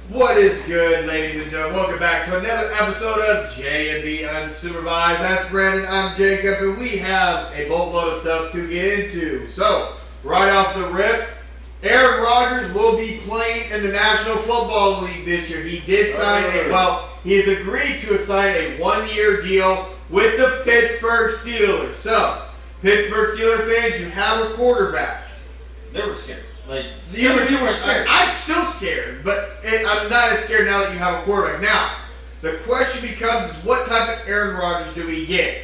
What is good, ladies and gentlemen? Welcome back to another episode of J&B Unsupervised. That's Brandon, I'm Jacob, and we have a boatload of stuff to get into. So, right off the rip, Aaron Rodgers will be playing in the National Football League this year. He did sign he has agreed to sign a one-year deal with the Pittsburgh Steelers. So, Pittsburgh Steelers fans, you have a quarterback. They were scared. You weren't scared. I'm still scared, but I'm not as scared now that you have a quarterback. Now, the question becomes, what type of Aaron Rodgers do we get?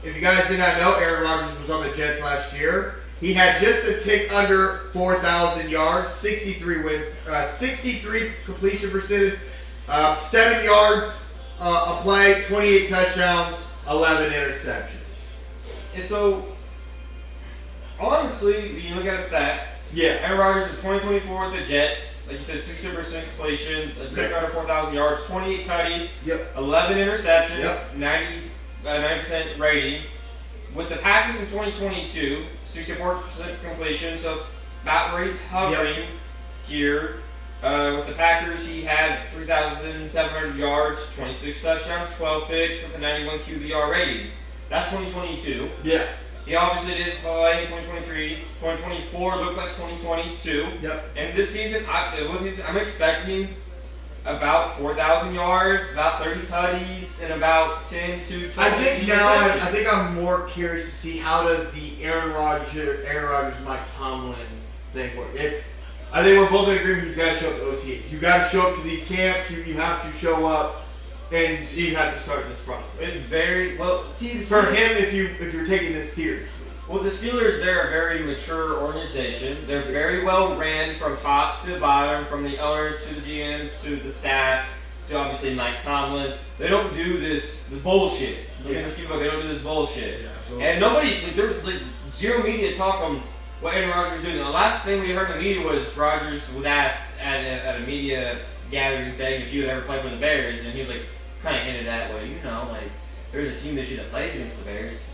If you guys did not know, Aaron Rodgers was on the Jets last year. He had just a tick under 4,000 yards, 63 completion percentage, 7 yards a play, 28 touchdowns, 11 interceptions. And so, honestly, when you look at his stats, Aaron Rodgers in 2024 with the Jets, like you said, 60% completion, a tick under 4,000 yards, 28 tutties, 11 interceptions, 90% rating. With the Packers in 2022, 64% completion, so about where he's hovering here. With the Packers, he had 3,700 yards, 26 touchdowns, 12 picks with a 91 QBR rating. That's 2022. Yeah. He obviously didn't play in 2023. 2024 looked like 2022. Yep. And this season, I'm expecting about 4,000 yards, about 30 tutties, and about 10 to 12. I think I'm more curious to see how does the Aaron Rodgers, Mike Tomlin thing work. I think we're both in agreement he's got to show up to OTAs. You got to show up to these camps. You have to show up, and you have to start this process. It's very well. See, for him, if you're taking this seriously. Well, the Steelers, they're a very mature organization. They're very well ran from top to bottom, from the owners to the GMs to the staff to obviously Mike Tomlin. They don't do this bullshit. They don't do this bullshit. Yeah, and nobody, there was zero media talk on what Aaron Rodgers was doing. The last thing we heard in the media was Rodgers was asked at a media gathering thing if he would ever play for the Bears, and he was kind of hinted at, there's a team this year that plays against the Bears.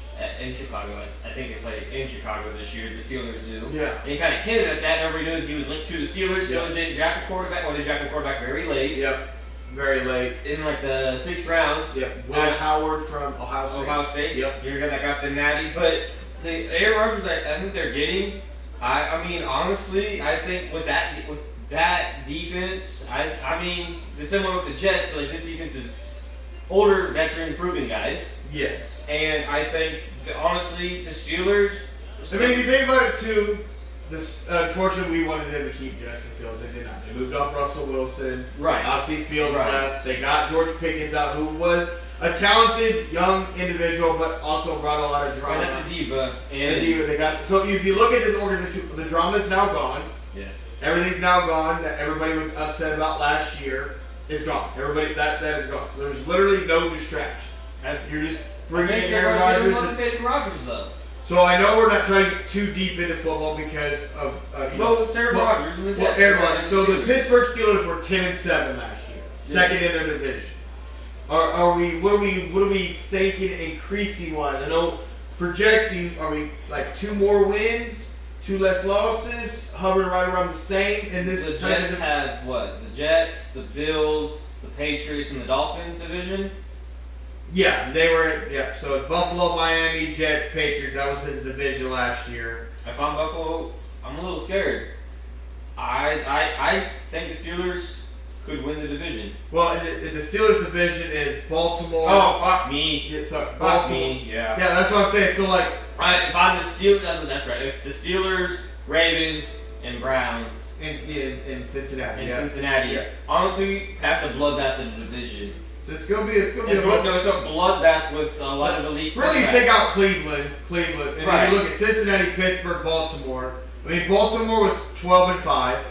In Chicago. I think they play in Chicago this year. The Steelers do. Yeah. And he kind of hinted at that. Nobody knew he was linked to the Steelers. Steelers didn't draft a quarterback. They drafted a quarterback very late. Yep. Very late. In the 6th round. Yep. Will Howard from Ohio State. Yep. You're the guy that got the natty. But the Aaron Rodgers, I think they're getting. I mean, honestly, I think with that defense, the similar with the Jets, but this defense is older, veteran, proven guys. Yes. And I think, honestly, the Steelers... If you think about it, too, unfortunately, we wanted them to keep Justin Fields. They did not. They moved off Russell Wilson. Right. Obviously, Fields left. They got George Pickens out, who was a talented, young individual, but also brought a lot of drama. Right, that's a diva. So if you look at this organization, the drama is now gone. Yes. Everything's now gone that everybody was upset about last year. Is gone. Everybody, that is gone. So there's literally no distraction. You're just bringing in Aaron Rodgers. Though. So I know we're not trying to get too deep into football because of it's Aaron Rodgers. Aaron Rodgers. So the Pittsburgh Steelers were 10-7 last year, second in their division. Are we? What are we thinking increasing wise? I know projecting. Are we 2 more wins, 2 less losses, hovering right around the same in this? The Jets have what? The Jets, the Bills, the Patriots, and the Dolphins division. Yeah, they were. Yeah, so it's Buffalo, Miami, Jets, Patriots. That was his division last year. If I'm Buffalo, I'm a little scared. I think the Steelers could win the division. Well, the Steelers division is Baltimore. Oh, fuck me. Yeah, sorry, fuck Baltimore. me. Yeah. Yeah, that's what I'm saying. So if I'm the Steelers, that's right. If the Steelers, Ravens, and Browns in Cincinnati. Cincinnati. Honestly, that's a bloodbath in the division. So it's gonna be it's a bloodbath with a lot of elite. Really, you take out Cleveland, and then you look at Cincinnati, Pittsburgh, Baltimore. Baltimore was 12-5,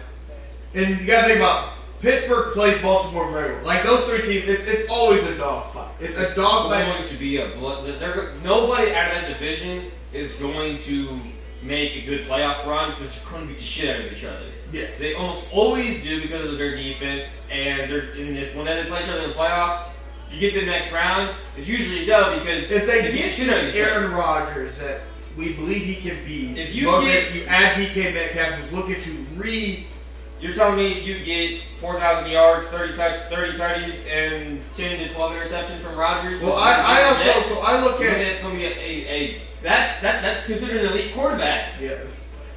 and you gotta think about Pittsburgh plays Baltimore very well. Those 3 teams, it's always a dogfight. It's a dogfight. Going to be a bloodbath. Nobody out of that division is going to make a good playoff run because they're going to beat the shit out of each other. Yes. They almost always do because of their defense, and when they play each other in the playoffs, if you get to the next round, it's usually a dub because if they get this Aaron Rodgers that we believe he can be, if you add DK Metcalf, who's looking to You're telling me if you get 4,000 yards, 30 tutties, and 10 to 12 interceptions from Rodgers? Well, I look at it's going to be that's considered an elite quarterback. Yeah,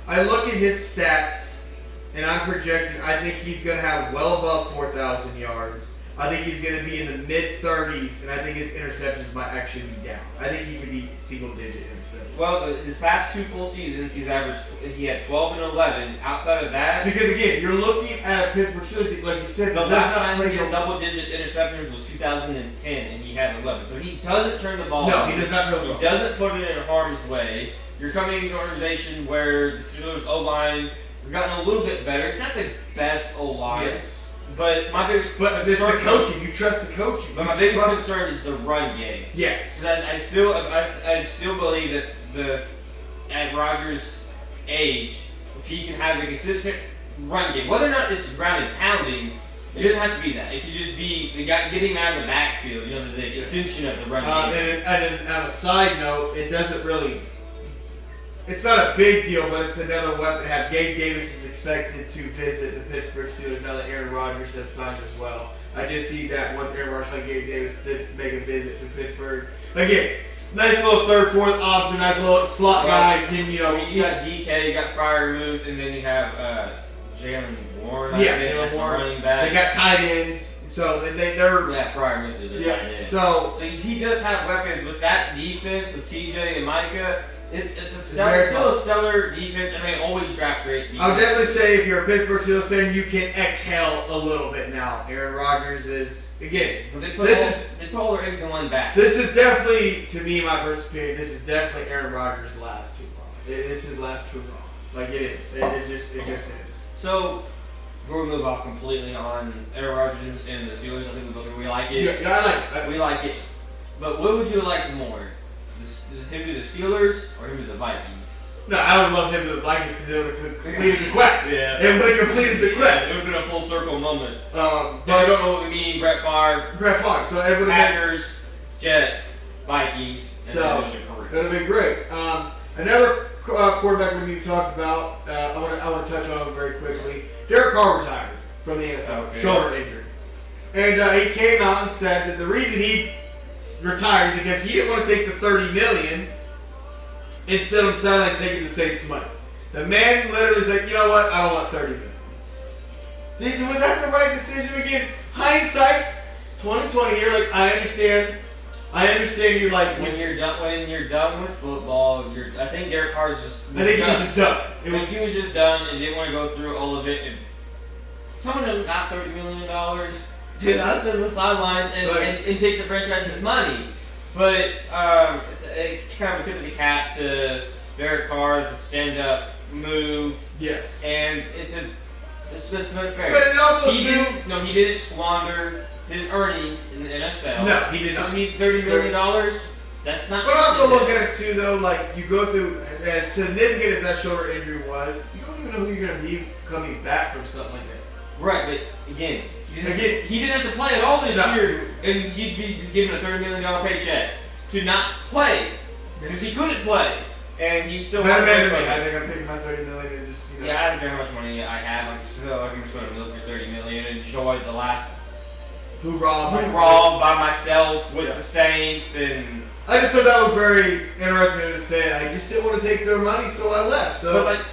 I look at his stats, and I'm projecting. I think he's going to have well above 4,000 yards. I think he's going to be in the mid-30s, and I think his interceptions might actually be down. I think he could be single-digit interceptions. Well, his past 2 full seasons, he had 12 and 11. Outside of that, because again, you're looking at Pittsburgh Steelers, like you said, the last time he had double-digit interceptions was 2010, and he had 11. So he doesn't turn the ball. No, he does not turn the ball. He doesn't put it in harm's way. You're coming into an organization where the Steelers O-line has gotten a little bit better. It's not the best O-line. Yes. But my biggest concern, it's the coaching. You trust the coaching. But my biggest concern is the run game. Yes. I still believe that at Rodgers' age, if he can have a consistent run game, whether or not it's ground and pounding, it doesn't have to be that. It could just be getting him out of the backfield. The extension of the run game. And on a side note, it doesn't really. It's not a big deal, but it's another weapon to have. Gabe Davis is expected to visit the Pittsburgh Steelers now that Aaron Rodgers has signed as well. I did see that once Aaron Rodgers and Gabe Davis did make a visit to Pittsburgh. Again, nice little third, fourth option, nice little slot guy. You got DK, you got Fryer removed, and then you have Jalen Warren. Jalen Warren. Running back. They got tight ends, so they're Fryer removed is their tight end. So he does have weapons with that defense with TJ and Micah. It's still a stellar defense, and they always draft great defense. I would definitely say if you're a Pittsburgh Steelers fan, you can exhale a little bit now. Aaron Rodgers is, again, they put all their eggs in one basket. This is definitely, to me, my personal opinion, this is definitely Aaron Rodgers' last hurrah. This is his last hurrah. Like it is. It just is. So, we'll move off completely on Aaron Rodgers and the Steelers. I think we like it. Yeah, I like it. We like it. But what would you like more? Him to the Steelers or him to the Vikings? No, I would love him to the Vikings because it would have completed the quest. Yeah. It would have completed the quest. It would have been a full circle moment. But if you don't know what we mean, Brett Favre. So it would have Packers, Jets, Vikings. And so it would have been great. Another quarterback we need to talk about. I want to touch on him very quickly. Derek Carr retired from the NFL, shoulder injury, and he came out and said that the reason he retired because he didn't want to take the $30 million and sit on the sideline taking the Saints' money. The man literally said, "You know what? I don't want $30 million." Was that the right decision? Again, hindsight, 2020. You're like, I understand. You're like when you're done with football. I think Derek Carr was just. He was just done. He was just done and didn't want to go through all of it. And someone who got $30 million. Dude, I'd sit on the sidelines and take the franchise's money. But it's kind of a tip of the cap to Derek Carr, the stand-up move. Yes. And it's just not fair. But it also he didn't squander his earnings in the NFL. No, he did not. So he need $30 million. That's not. But also look at it too, though. Like you go through as significant as that shoulder injury was, you don't even know who you're going to be coming back from something like that. Right, but again. He didn't have to play at all this year, and he'd be just given a $30 million paycheck to not play because he couldn't play, and he still. I think I'm taking my $30 million and just. Yeah, I don't care how much money I have. I just feel like I'm just going to milk your $30 million and enjoy the last hoorah by myself with the Saints and. I just thought that was very interesting to say. I just didn't want to take their money, so I left. So, but like,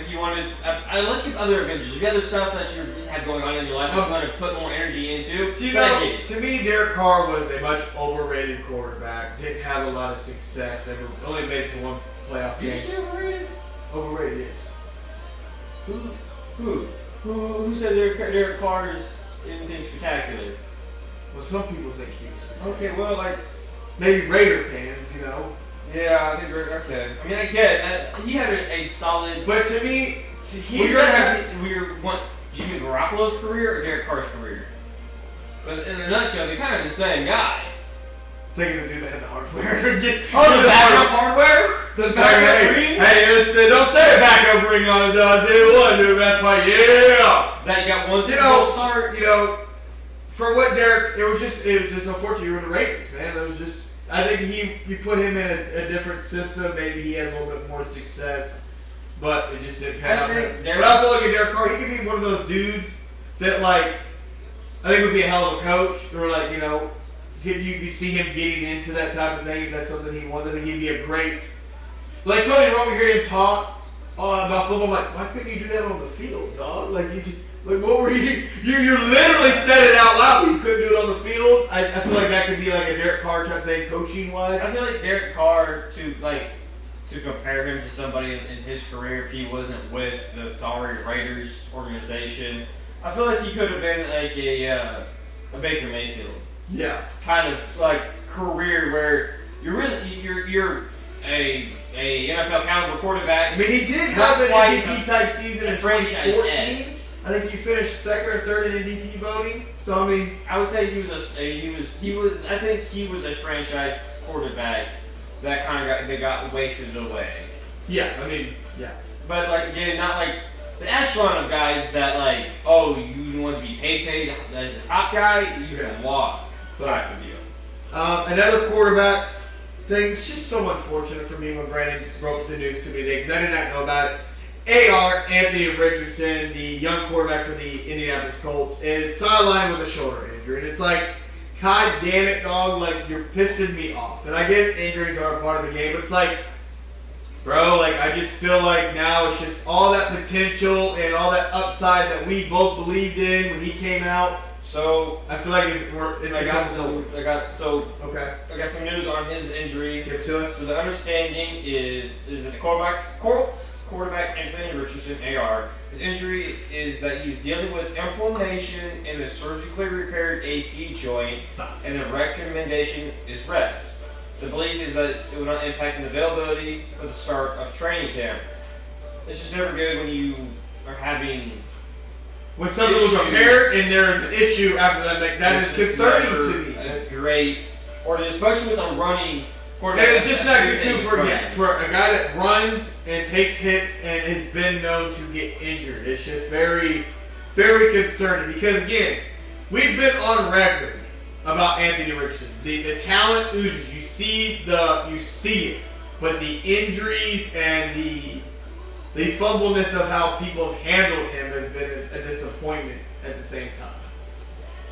you wanted, unless you have other adventures, if you have other stuff that you had going on in your life that you want to put more energy into. To me, Derek Carr was a much overrated quarterback. Didn't have a lot of success. Only made it to one playoff game. Did you say overrated? Overrated, yes. Who said Derek Carr is anything spectacular? Well, some people think he was spectacular. Okay, well, like. Maybe Raider fans, you know. Yeah, I think okay. I mean, I get it. He had a solid. But to me, want Jimmy Garoppolo's career or Derek Carr's career? But in a nutshell, they're kind of the same guy. Taking the dude that had the hardware. The backup hardware? The backup ring? Hey, don't say a backup ring on it, dog. Do that part. Yeah. That got one Super Bowl start. For what Derek, it was just unfortunate you were in the Ravens, man. It was just. I think you put him in a different system. Maybe he has a little bit more success, but it just didn't pan out. But also look at Derek Carr. He could be one of those dudes that, like, I think would be a hell of a coach, or, like, you know, you could see him getting into that type of thing if that's something he wanted. I think he'd be a great, like Tony Romo, hear him talk about football. I'm like, why couldn't you do that on the field, dog? Like, what were you literally said it out loud, but you couldn't do it on the field. I feel like that could be like a Derek Carr type thing, coaching wise. I feel like Derek Carr, to compare him to somebody in his career, if he wasn't with the sorry Raiders organization, I feel like he could have been like a Baker Mayfield. Yeah. Kind of like career where you're a NFL caliber quarterback. I mean, he did have an MVP type season in 2014. I think he finished second or third in MVP voting. So I mean, I would say he was. I think he was a franchise quarterback that kind of got wasted away. Yeah, I mean, yeah. But like again, not like the echelon of guys that like, oh, you want to be paid as the top guy, you can walk type of deal. Another quarterback thing. It's just so unfortunate for me when Brandon broke the news to me today because I did not know about it. Anthony Richardson, the young quarterback for the Indianapolis Colts, is sidelined with a shoulder injury, and it's like, God damn it, dog! Like, you're pissing me off. And I get injuries are a part of the game, but it's like, bro, like, I just feel like now it's just all that potential and all that upside that we both believed in when he came out. So I feel like I got some news on his injury. Give it to us. So the understanding is that the Colts quarterback Anthony Richardson, AR, his injury is that he's dealing with inflammation in the surgically repaired AC joint, and the recommendation is rest. The belief is that it will not impact an availability for the start of training camp. It's just never good when you are having when something was repaired and there is an issue after that. That is concerning to me. That's great, or especially with a running quarterback. And it's just not good too for a guy that runs and takes hits and has been known to get injured. It's just very, very concerning because again, we've been on record about Anthony Richardson. The talent oozes. You see it, but the injuries and the fumbleness of how people have handled him has been a disappointment at the same time.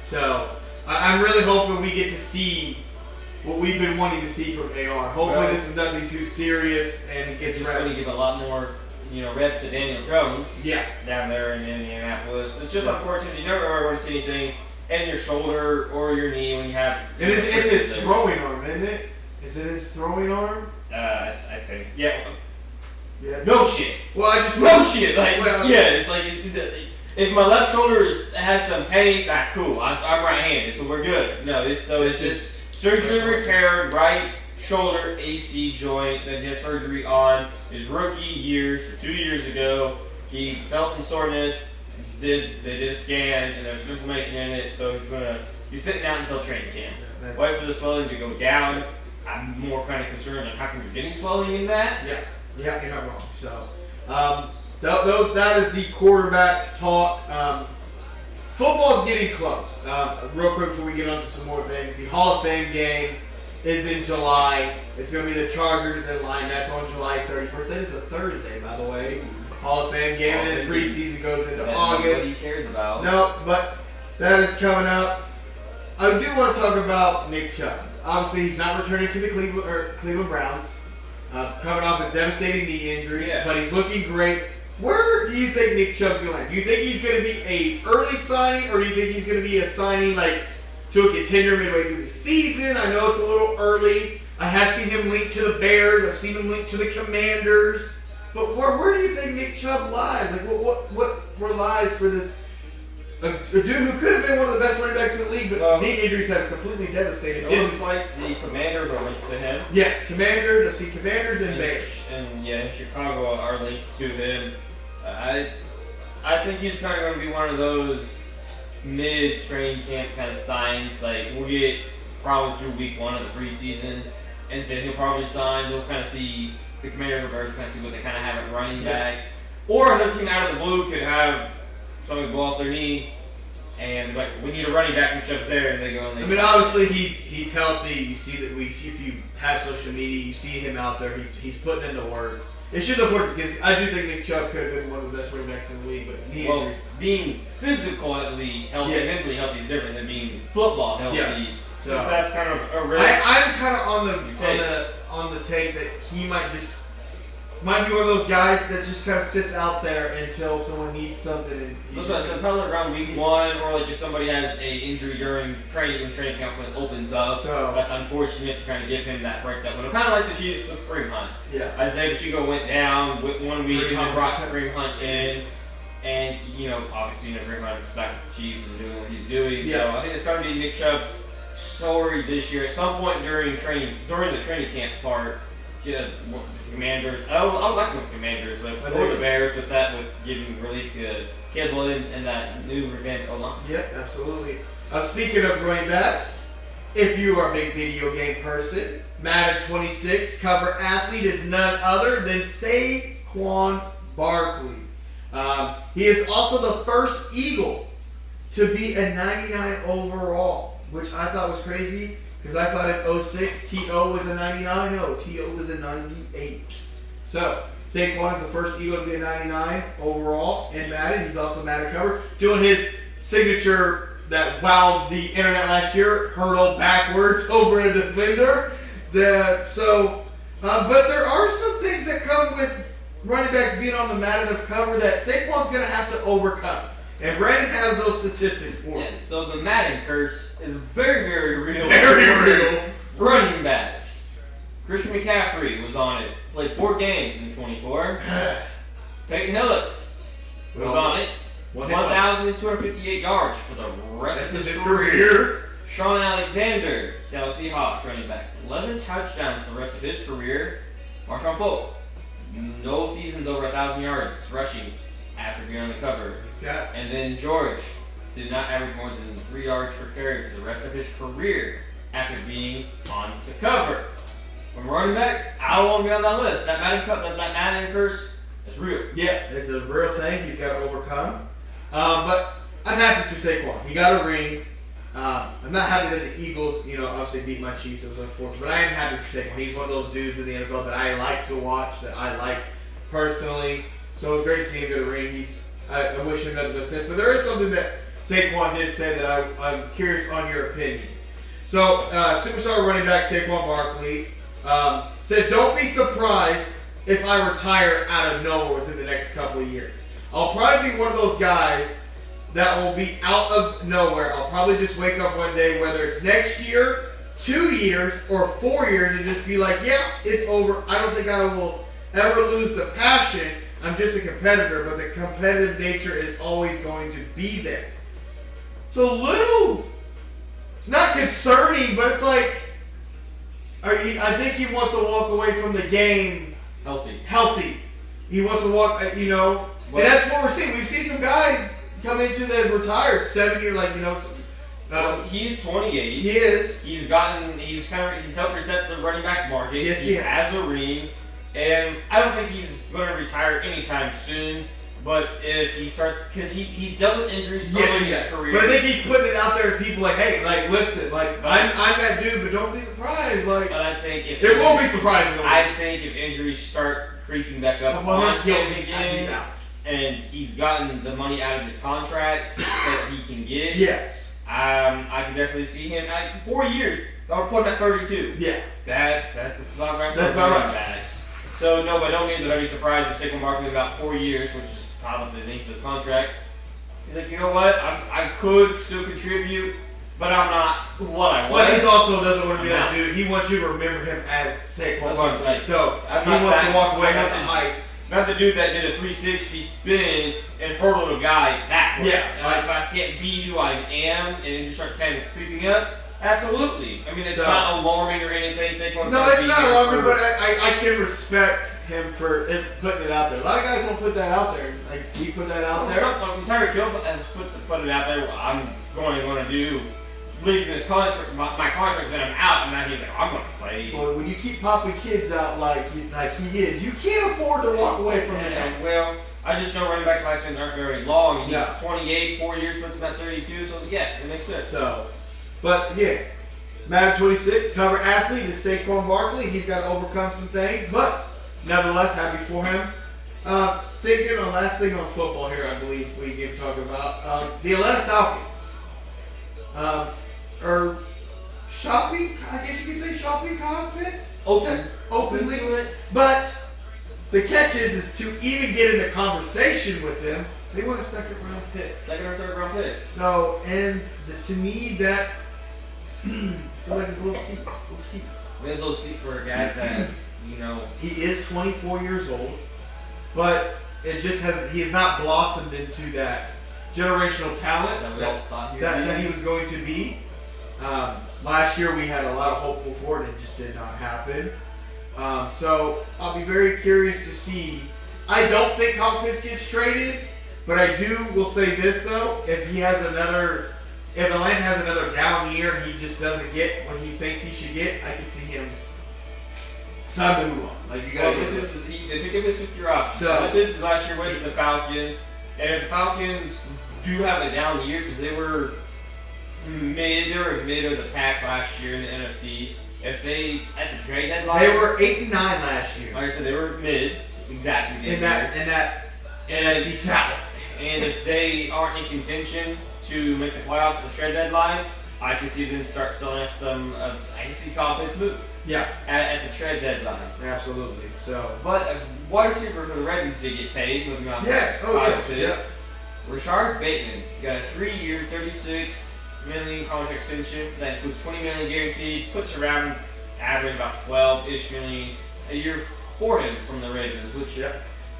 So I'm really hoping we get to see what we've been wanting to see from AR. Hopefully this is nothing too serious and he gets ready. It's going to give a lot more, reps to Daniel Jones. Yeah. Down there in Indianapolis. It's just unfortunate. You never ever want to see anything in your shoulder or your knee when you have. And it's his throwing arm, isn't it? Is it his throwing arm? I think. Yeah. Yeah. No shit. Well, I just no shit. Like it's like if my left shoulder has some pain, that's cool. I'm right-handed, so we're good. No, it's just surgery repaired right shoulder AC joint that he had surgery on his rookie year, so 2 years ago. He felt some soreness. They did a scan and there's some inflammation in it, so he's sitting out until training camp. Wait for the swelling to go down. I'm more kind of concerned on how come you're getting swelling in that. Yeah, you're not wrong. So, that is the quarterback talk. Football's getting close. Real quick before we get on to some more things, the Hall of Fame game is in July. It's going to be the Chargers in line. That's on July 31st. That is a Thursday, by the way. Hall of Fame game, and then preseason goes into August. Nobody cares about. No, but that is coming up. I do want to talk about Nick Chubb. Obviously, he's not returning to the Cleveland Browns. Coming off a devastating knee injury, but he's looking great. Where do you think Nick Chubb's going to land? Do you think he's going to be an early signing, or do you think he's going to be a signing like to a contender midway through the season? I know it's a little early. I have seen him linked to the Bears. I've seen him linked to the Commanders. But where do you think Nick Chubb lies? Like what lies for this? A dude who could have been one of the best running backs in the league, but knee injuries have completely devastated him. It looks like the Commanders are linked to him. Yes, Commanders. I've seen Commanders and Bears. And in Chicago are linked to him. I think he's kind of going to be one of those mid-training camp kind of signs. Like, we'll get probably through week 1 of the preseason, and then he'll probably sign. We'll kind of see the Commanders or Bears kind of see what they kind of have at running back. Or another team out of the blue could have somebody blow off their knee, and like, we need a running back, which Chubb's there, and they go and they sign. Obviously he's healthy. You see that if you have social media, you see him out there. He's putting in the work. It's just unfortunate because I do think Nick Chubb could have been one of the best running backs in the league, but knee injuries. Being physically healthy, mentally healthy is different than being football healthy. Yes. So that's kind of a risk. I'm kind of on the take that he might be one of those guys that just kind of sits out there until someone needs something. And that's what I said, probably around week 1, or like if somebody has a injury during training when training camp opens up. So that's unfortunate to kind of give him that break that window. Kind of like the Chiefs with Kareem Hunt. Yeah. Isaiah Pacheco went down with 1 week and then brought Kareem Hunt in. And, obviously, Kareem Hunt's back with the Chiefs and doing what he's doing. Yeah. So I think it's going to be Nick Chubb's story this year. At some point during the training camp part, with the Commanders. I would like with the Commanders, or the Bears with giving relief to Caleb Williams and that new revamped O-line. Yep, absolutely. Speaking of running backs, if you are a big video game person, Madden 26 cover athlete is none other than Saquon Barkley. He is also the first Eagle to be a 99 overall, which I thought was crazy. Because I thought in 06, T.O. was a 99. No, T.O. was a 98. So, Saquon is the first Eagle to be a 99 overall in Madden. He's also Madden cover. Doing his signature that wowed the internet last year, hurdle backwards over a defender. But there are some things that come with running backs being on the Madden of cover that Saquon's going to have to overcome. And Brandon has those statistics for him. Yeah, so the Madden curse is very, very real. Very real. Running backs. Christian McCaffrey was on it. Played 4 games in 24. Peyton Hillis was on it. 1,258 yards for the rest of his career. Sean Alexander, Seattle Seahawks running back. 11 touchdowns for the rest of his career. Marshawn Falk, no seasons over 1,000 yards rushing after being on the cover. And then George did not average more than 3 yards per carry for the rest of his career after being on the cover. From running back, I don't want to be on that list. That Madden curse is real. Yeah, it's a real thing he's got to overcome. But I'm happy for Saquon. He got a ring. I'm not happy that the Eagles, obviously beat my Chiefs. It was unfortunate. But I am happy for Saquon. He's one of those dudes in the NFL that I like to watch, that I like personally. So it was great to see him get a ring. I wish him nothing but success. But there is something that Saquon did say that I'm curious on your opinion. So, superstar running back Saquon Barkley said, "Don't be surprised if I retire out of nowhere within the next couple of years. I'll probably be one of those guys that will be out of nowhere. I'll probably just wake up one day, whether it's next year, 2 years, or 4 years, and just be like, yeah, it's over. I don't think I will ever lose the passion. I'm just a competitor, but the competitive nature is always going to be there." It's a little, not concerning, but it's like, I think he wants to walk away from the game healthy. He wants to walk, and that's what we're seeing. We've seen some guys come into the retired 7 year, he's 28. He is. He's helped reset the running back market. Yes, he has a ring. And I don't think he's going to retire anytime soon. But if he starts, because he's dealt with injuries early in his career. But I think he's putting it out there to people like, hey, listen, I'm that dude, but don't be surprised. But I think if it won't be surprising. I think if injuries start creeping back up on him again, he's out. And he's gotten the money out of his contract that he can get. Yes. I can definitely see him at 4 years. I'll put him at 32. Yeah. That's about right. That's about right. So, no, by no means would I be surprised if Saquon Barkley in about 4 years, which is probably the length of his contract, he's like, you know what, I could still contribute, but I'm not what I was. But he also doesn't want to be that dude. He wants you to remember him as Saquon Barkley. So, he wants to walk away at the height. Not the dude that did a 360 spin and hurdled a guy backwards. Yes. If I can't be who I am and then just start kind of creeping up, absolutely. I mean, it's not alarming or anything. No, it's not alarming, but I can respect him for putting it out there. A lot of guys won't put that out there. Like, he put that out there. When Tyreek Hill put it out there, I'm going to do leaving this contract, my contract, then I'm out, and then he's like, I'm going to play. Boy, when you keep popping kids out like he is, you can't afford to walk away from it. Well, I just know running backs' lifespans aren't very long, and he's 28, 4 years puts him at 32, so yeah, it makes sense. But yeah, Madden 26, cover athlete is Saquon Barkley. He's got to overcome some things, but Nevertheless, happy for him. Sticking on last thing on football here, I believe we can talk about the Atlanta Falcons are shopping. I guess you could say shopping Kyle Pitts openly, but the catch is to even get in the conversation with them, they want a second round pick. Second or third round pick. So, and to me, that I feel like it's a little steep. It's a little steep for a guy that, he is 24 years old, but it just hasn't. He has not blossomed into that generational talent that he was going to be. Last year we had a lot of hopeful for it. It just did not happen. So I'll be very curious to see. I don't think Kyle Pitts gets traded, but I will say this though: if Atlanta has another down year and he just doesn't get what he thinks he should get, I can see him. It's time to move on. Like you got. They took this with your option. So this is last year with the Falcons, and if the Falcons do have a down year because they were mid of the pack last year in the NFC. If they at the trade deadline, they were 8-9 last year. Like I said, they were mid exactly in that NFC South. And if they aren't in contention to make the playoffs at the trade deadline, I can see them start selling off some. I can see confidence move. Yeah. At the trade deadline. Absolutely. So. But a wide receiver for the Ravens did get paid. Moving on. Yes. Yes. Rashard Bateman got a 3-year, $36 million contract extension that includes $20 million guaranteed. Puts around average about $12-ish million a year for him from the Ravens, which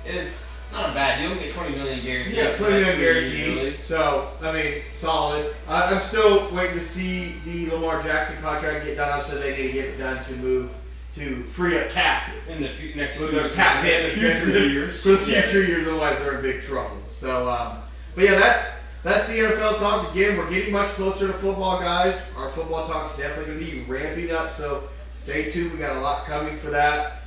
is not a bad deal. Get $20 million guaranteed. Yeah, $20 million guaranteed. Really. So I mean, solid. I'm still waiting to see the Lamar Jackson contract get done. Obviously, they need to get it done to move to free up cap in the next cap hit in the future years. For the future years, otherwise they're in big trouble. So, but yeah, that's the NFL talk. Again, we're getting much closer to football, guys. Our football talk's definitely going to be ramping up, so stay tuned. We got a lot coming for that.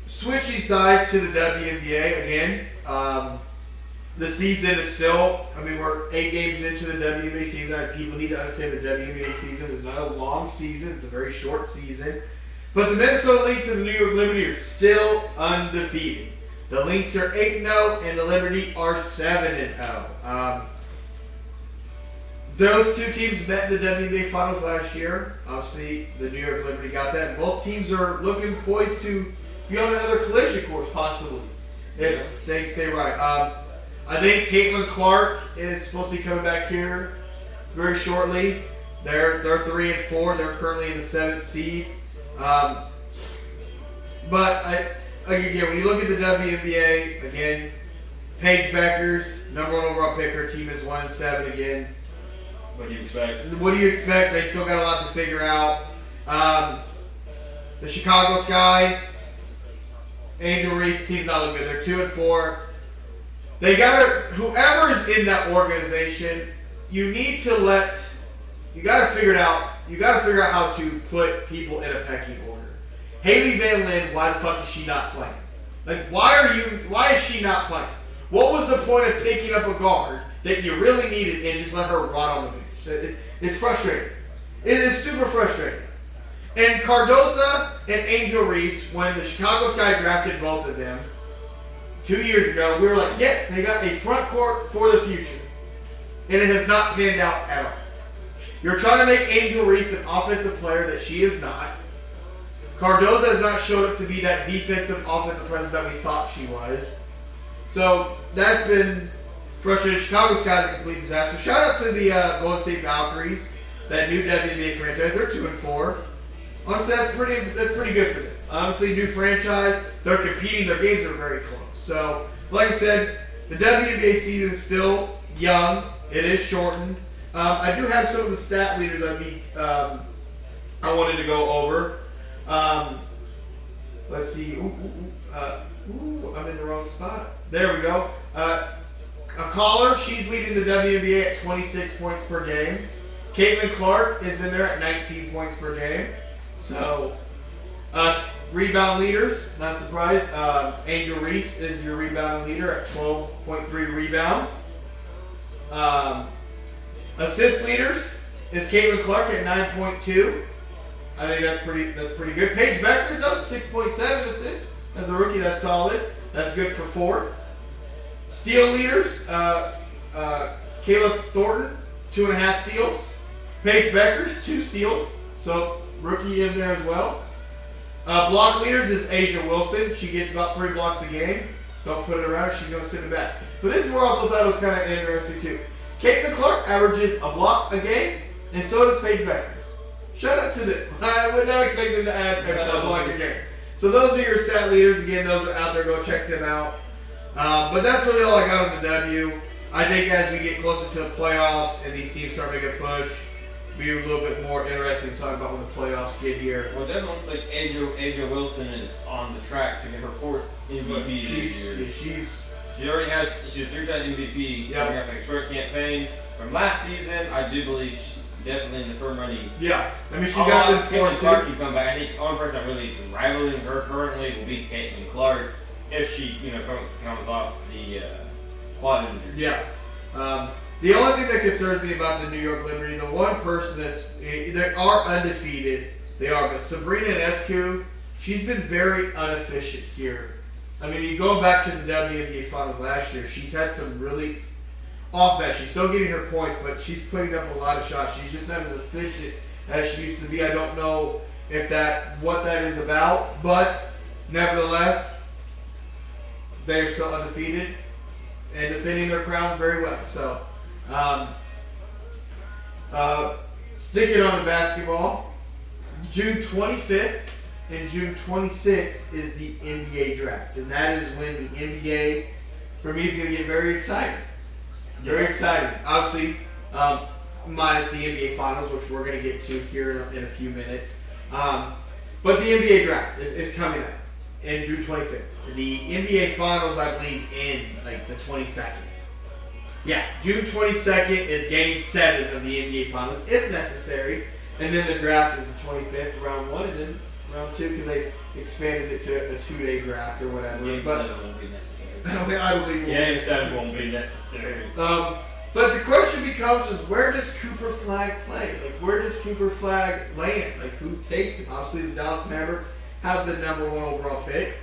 Switching sides to the WNBA again. The season is still, we're 8 games into the WNBA season. People need to understand the WNBA season is not a long season. It's a very short season. But the Minnesota Lynx and the New York Liberty are still undefeated. The Lynx are 8-0 and the Liberty are 7-0. Those two teams met in the WNBA Finals last year. Obviously, the New York Liberty got that. Both teams are looking poised to be on another collision course, possibly, if things stay right. I think Caitlin Clark is supposed to be coming back here very shortly. They're 3-4. They're currently in the 7th seed. But again, when you look at the WNBA, again, Paige Becker's #1 overall pick. Her team is 1-7 again. What do you expect? What do you expect? They still got a lot to figure out. The Chicago Sky, Angel Reese team's not looking good. They're 2-4. They whoever is in that organization, you gotta figure it out. You gotta figure out how to put people in a pecking order. Haley Van Linde, why the fuck is she not playing? Like, why is she not playing? What was the point of picking up a guard that you really needed and just let her rot on the bench? It's frustrating. It is super frustrating. And Cardosa and Angel Reese, when the Chicago Sky drafted both of them 2 years ago, we were like, yes, they got a front court for the future. And it has not panned out at all. You're trying to make Angel Reese an offensive player that she is not. Cardosa has not showed up to be that defensive, offensive presence that we thought she was. So that's been frustrating. Chicago Sky's a complete disaster. Shout out to the Golden State Valkyries, that new WNBA franchise. They're 2-4. Honestly, that's pretty good for them. Obviously, new franchise. They're competing. Their games are very close. So, like I said, the WNBA season is still young. It is shortened. I do have some of the stat leaders I wanted to go over. Let's see. I'm in the wrong spot. There we go. A caller, she's leading the WNBA at 26 points per game. Caitlin Clark is in there at 19 points per game. So, rebound leaders, not surprised. Angel Reese is your rebounding leader at 12.3 rebounds. Assist leaders is Caitlin Clark at 9.2. I think that's pretty good. Paige Beckers, though, 6.7 assists. As a rookie, that's solid. That's good for 4th. Steal leaders, Caleb Thornton, 2.5 steals. Paige Beckers, 2 steals. So, rookie in there as well. Block leaders is Asia Wilson. She gets about 3 blocks a game. Don't put it around her. She's going to sit in the back. But this is where I also thought it was kind of interesting, too. Caitlin Clark averages a block a game, and so does Paige Beckers. Shout out to them. I would not expect them to add a block a game. So those are your stat leaders. Again, those are out there. Go check them out. But that's really all I got on the W. I think as we get closer to the playoffs and these teams start making a push, it'll be a little bit more interesting to talk about when the playoffs get here. Well, that looks like Asia Wilson is on the track to get her 4th MVP this year. She already has. She's a 3-time MVP. Yeah. A short campaign from last season. I do believe she's definitely in the firm running. Yeah, I mean she got this 4 Clark can come back. I think the only person that really is rivaling her currently will be Caitlin Clark if she comes off the quad injury. Yeah. The only thing that concerns me about the New York Liberty, the one person they are undefeated. They are, but Sabrina Escu, she's been very inefficient here. I mean, you go back to the WNBA Finals last year, she's had some really off that. She's still getting her points, but she's putting up a lot of shots. She's just not as efficient as she used to be. I don't know what that is about, but nevertheless, they are still undefeated and defending their crown very well. So, sticking on the basketball, June 25th and June 26th is the NBA draft, and that is when the NBA, for me, is going to get very exciting. Very exciting. Obviously, minus the NBA Finals, which we're going to get to here in a few minutes. But the NBA draft is coming up in June 25th. The NBA Finals, I believe, end like the 22nd. Yeah, June 22nd is Game 7 of the NBA Finals, if necessary. And then the draft is the 25th, round 1, and then round 2, because they expanded it to a 2-day draft or whatever. Game 7 won't be necessary. I believe Game 7 won't be necessary. But the question becomes is where does Cooper Flag play? Like where does Cooper Flag land? Like who takes him? Obviously the Dallas Mavericks have the number 1 overall pick.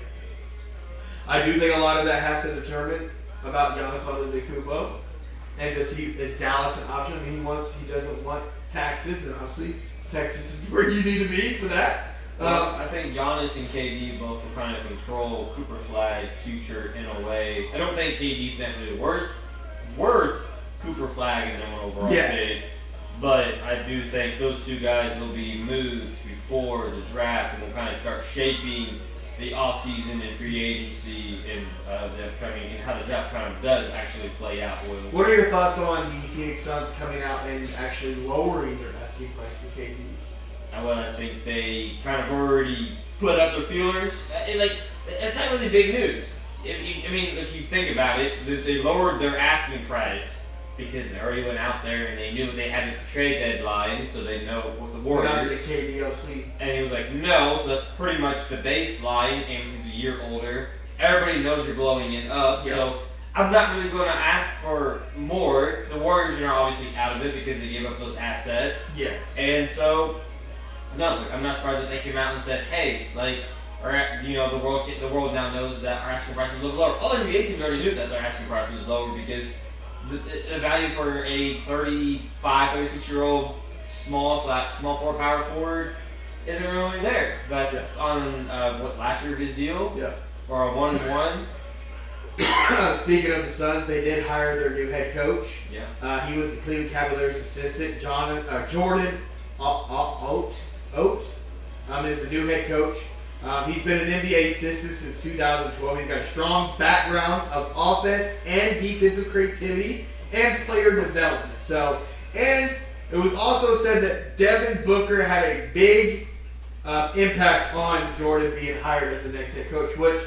I do think a lot of that has to determine about Giannis Antetokounmpo. And is Dallas an option? I mean he doesn't want taxes, and obviously Texas is where you need to be for that. Well, I think Giannis and KD both will kind of control Cooper Flag's future in a way. I don't think KD's necessarily worth Cooper Flag and number 1 overall pick, but I do think those 2 guys will be moved before the draft and will kind of start shaping the offseason and free agency and the upcoming and how the draft kind of does actually play out. What are your thoughts on the Phoenix Suns coming out and actually lowering their asking price for KD? Well, I think they kind of already put up their feelers. It's not really big news. If you think about it, they lowered their asking price because they already went out there and they knew they had a trade deadline, so they know what the Warriors. The KDLC. And he was like, no, so that's pretty much the baseline, and he's a year older. Everybody knows you're blowing it up, so I'm not really going to ask for more. The Warriors are obviously out of it because they gave up those assets. Yes. And so, no, I'm not surprised that they came out and said, hey, the world now knows that our asking price is a little lower. All NBA teams already knew that their asking price was lower because the value for a 35, 36-year-old small forward, power forward isn't really there. That's on last year of his deal? Yeah. Or a 1-1. Speaking of the Suns, they did hire their new head coach. Yeah. He was the Cleveland Cavaliers assistant. Jordan Oat is the new head coach. He's been an NBA assistant since 2012. He's got a strong background of offense and defensive creativity and player development. So, and it was also said that Devin Booker had a big impact on Jordan being hired as the next head coach, which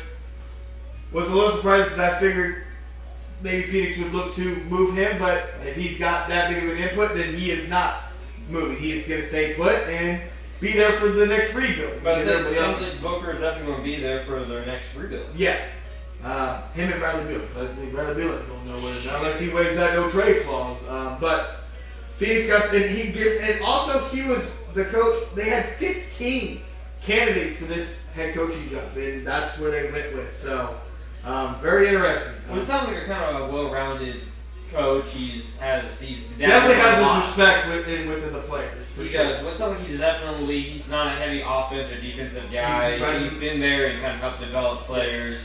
was a little surprising because I figured maybe Phoenix would look to move him, but if he's got that big of an input, then he is not moving. He is going to stay put and be there for the next rebuild. But it sounds like Booker is definitely going to be there for their next rebuild. Yeah. Him and Bradley Beal. I think Bradley Beal don't know where it's at unless he waives that no trade clause. But Phoenix got, and also he was the coach. They had 15 15 candidates for this head coaching job, and that's where they went with. So, very interesting. Well, it sounds like a kind of a well-rounded coach. He's definitely has his respect within the players. For sure. Well, it sounds like he's not a heavy offense or defensive guy. He's been there and kind of helped develop players.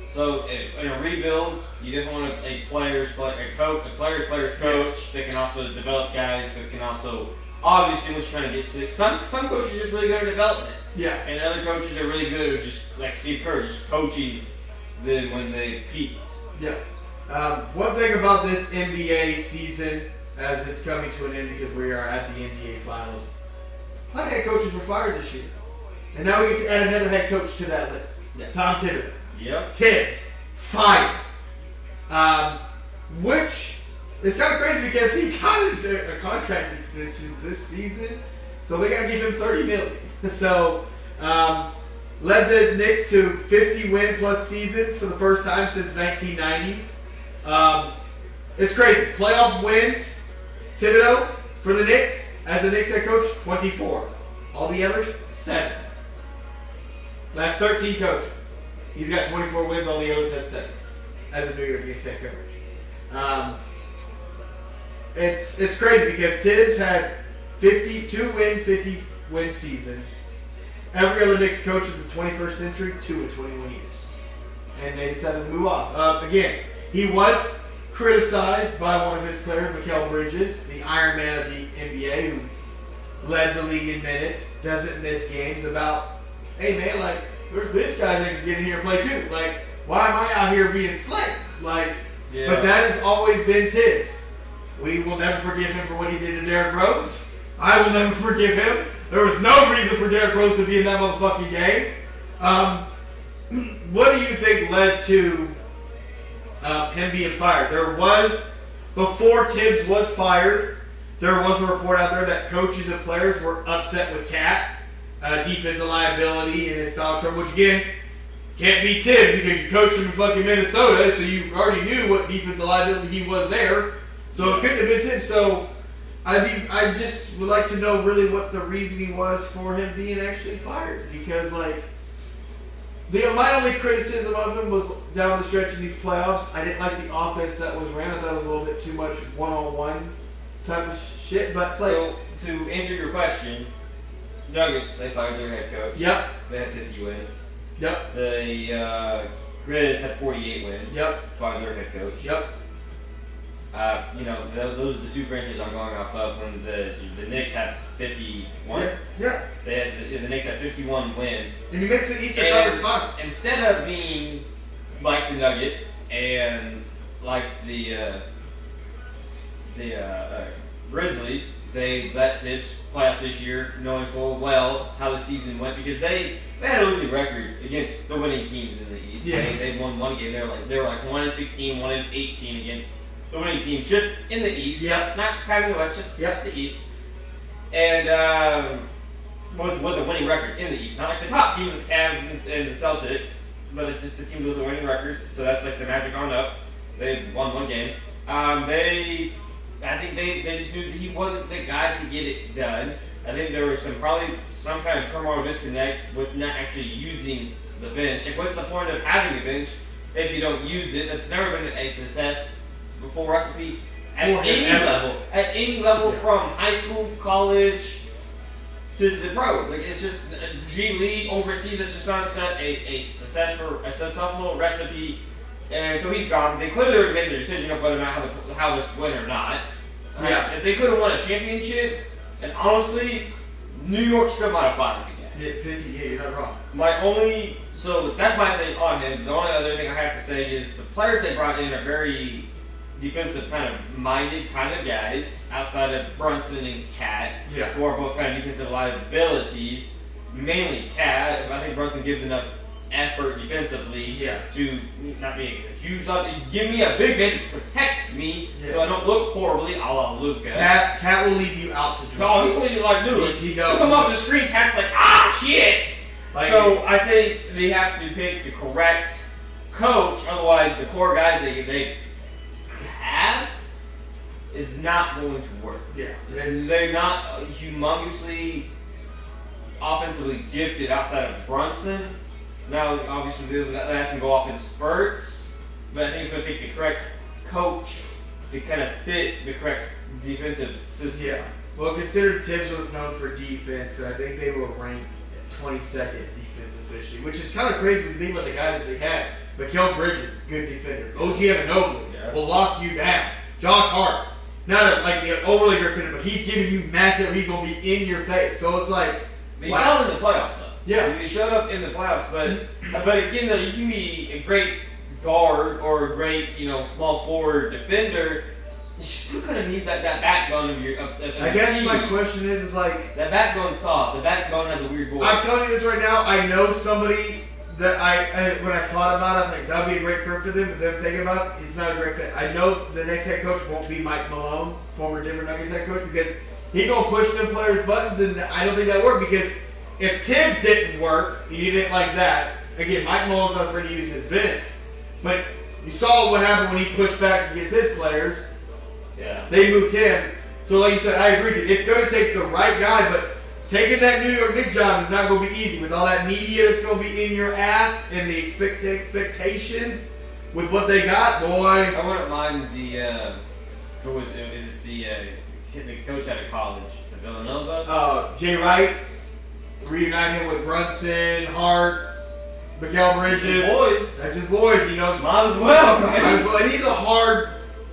So in a rebuild, you definitely want a players coach that can also develop guys, but can also obviously what you're trying to get to. Some coaches are just really good at development. Yeah. And other coaches are really good at just like Steve Kerr, just coaching them when they peaked. Yeah. One thing about this NBA season, as it's coming to an end because we are at the NBA Finals, a lot of head coaches were fired this year. And now we get to add another head coach to that list. Yeah. Tom Thibodeau. Yep. Tibbs. Fired. Which is kind of crazy because he got a contract extension this season. So they're going to give him $30 million. So, led the Knicks to 50 win-plus seasons for the first time since 1990s. It's crazy. Playoff wins, Thibodeau for the Knicks, as a Knicks head coach, 24. All the others, 7. That's 13 coaches. He's got 24 wins, all the others have 7 as a New York Knicks head coach. It's crazy because Tibbs had 50 win seasons. Every other Knicks coach of the 21st century, 2 in 21 years. And they decided to move off. Again, he was criticized by one of his players, Mikal Bridges, the Iron Man of the NBA, who led the league in minutes, doesn't miss games, about, hey man, like, there's bench guys that can get in here and play too. Like, why am I out here being slick? Like, yeah. But that has always been Tibbs. We will never forgive him for what he did to Derrick Rose. I will never forgive him. There was no reason for Derrick Rose to be in that motherfucking game. What do you think led to him being fired? There was, before Tibbs was fired, there was a report out there that coaches and players were upset with Cat. Defensive liability and his foul trouble, which again, can't be Tibbs because you coached him in fucking Minnesota, so you already knew what defensive liability he was there. So it couldn't have been Tibbs. So I just would like to know really what the reasoning was for him being actually fired. Because my only criticism of him was down the stretch in these playoffs. I didn't like the offense that was ran. I thought it was a little bit too much one-on-one type of shit. But so to answer your question, Nuggets, they fired their head coach. Yep. They had 50 wins. Yep. The Grizz had 48 wins. Yep. Fired their head coach. Yep. Those are the two franchises I'm going off of. When the Knicks had 51. Yeah. The Knicks had 51 wins. And you make it to the Eastern Conference Finals. Instead of being like the Nuggets and like the Grizzlies, they let Tibbs play out this year, knowing full well how the season went because they had a losing record against the winning teams in the East. Yeah. They won one game. They were like 1-16, 1-18 against the winning teams just in the East. Yep. Not kind of the West, just the East. And with a winning record in the East. Not like the top teams, the Cavs and the Celtics, but just the team with a winning record. So that's like the magic on up. They won one game. I think they just knew that he wasn't the guy to get it done. I think there was probably some kind of turmoil or disconnect with not actually using the bench. Like, what's the point of having a bench if you don't use it? That's never been a successful recipe at any level. At any level, from high school, college, to the pros. Like, it's just G League overseas. That's just not a successful recipe. And so he's gone. They clearly already made the decision of whether or not how this win or not. If they could have won a championship, and honestly, New York still might have fired him again. Yeah, 50. Yeah, you're not wrong. So that's my thing on him. The only other thing I have to say is the players they brought in are very defensive kind of minded kind of guys outside of Brunson and Cat, who are both kind of defensive liabilities. Mainly Cat. I think Brunson gives enough effort defensively to not be accused of it. Give me a big man to protect me so I don't look horribly a la Luka. Cat will leave you out to dry. No, he will leave you like, dude, he come off the screen, Cat's like, shit! So I think they have to pick the correct coach, otherwise the core guys they have is not going to work. Yeah. They're not humongously offensively gifted outside of Brunson. Now, obviously, that can go off in spurts, but I think it's going to take the correct coach to kind of fit the correct defensive system. Yeah. Well, consider Tibbs was known for defense, and I think they were ranked 22nd defense officially, which is kind of crazy when you think about the guys that they had. Mikael Bridges, good defender. OG Evanoglu will lock you down. Josh Hart, not like the overly good defender, but he's giving you matchup. He's going to be in your face. So it's like, but you saw him in the playoffs, though. Yeah. He showed up in the playoffs, but again, though, you can be a great guard or a great, small forward defender. You're still gonna need that backbone of your. I guess my question is like that backbone's soft. The backbone has a weird voice. I'm telling you this right now. I know somebody that when I thought about it, I was like that'd be a great fit for them. But then thinking about it, it's not a great fit. I know the next head coach won't be Mike Malone, former Denver Nuggets head coach, because he gonna push them players' buttons, and I don't think that worked because if Tibbs didn't work and you didn't like that, again, Mike Malone's not afraid to use his bench, but you saw what happened when he pushed back against his players. Yeah. They moved him. So like you said, I agree with you. It's going to take the right guy, but taking that New York Knicks job is not going to be easy. With all that media that's going to be in your ass and the expectations with what they got, boy. I wouldn't mind the coach out of college, to Villanova? Jay Wright. Reunite him with Brunson, Hart, Mikael Bridges. Boys. That's his boys. He knows. Might as well, man. Might as well. And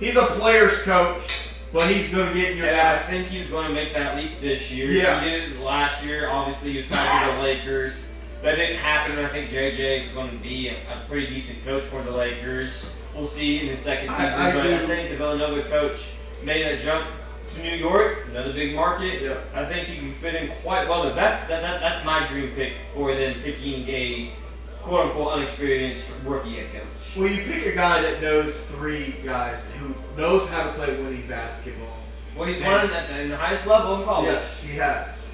he's a player's coach, but he's going to get in your ass. I think he's going to make that leap this year. Yeah. He did it last year. Obviously, he was tied to the Lakers. That didn't happen. I think JJ is going to be a pretty decent coach for the Lakers. We'll see in his second season. I think the Villanova coach made that jump to New York, another big market. Yeah. I think he can fit in quite well. That's my dream pick for them, picking a quote-unquote unexperienced rookie head coach. Well, you pick a guy that knows three guys who knows how to play winning basketball. Well, he's won at the highest level in college. Yes, he has.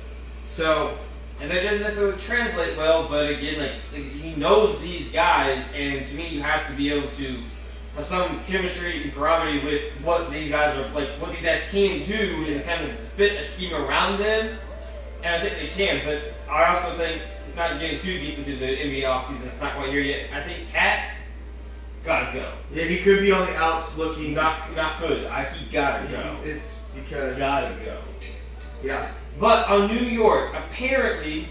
So, and that doesn't necessarily translate well, but again, like he knows these guys, and to me, you have to be able to have some chemistry and camaraderie with what these guys are like, what these guys can do, and kind of fit a scheme around them. And I think they can, but I also think, not getting too deep into the NBA offseason, it's not quite here yet. I think Cat gotta go. Yeah, he could be on the outs looking. Not could. He gotta go. It's because gotta go. Yeah. But on New York, apparently,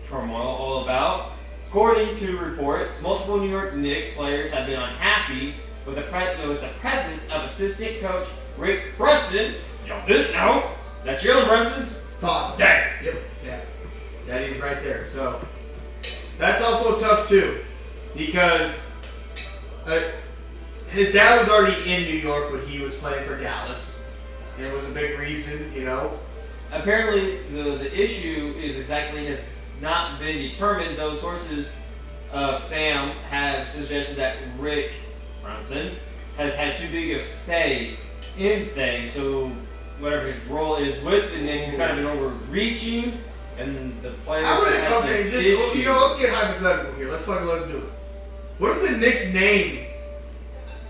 turmoil all about. According to reports, multiple New York Knicks players have been unhappy with the presence of assistant coach Rick Brunson. Y'all didn't know that's Jalen Brunson's father. Dad. Yep. Yeah. Daddy's right there. So that's also tough too, because his dad was already in New York when he was playing for Dallas, and it was a big reason, Apparently, the issue has not been determined. Those sources of Sam have suggested that Rick Brunson has had too big of say in things, so whatever his role is with the Knicks has kind of been overreaching, and the players have let's get hypothetical here. Let's do it. What if the Knicks name?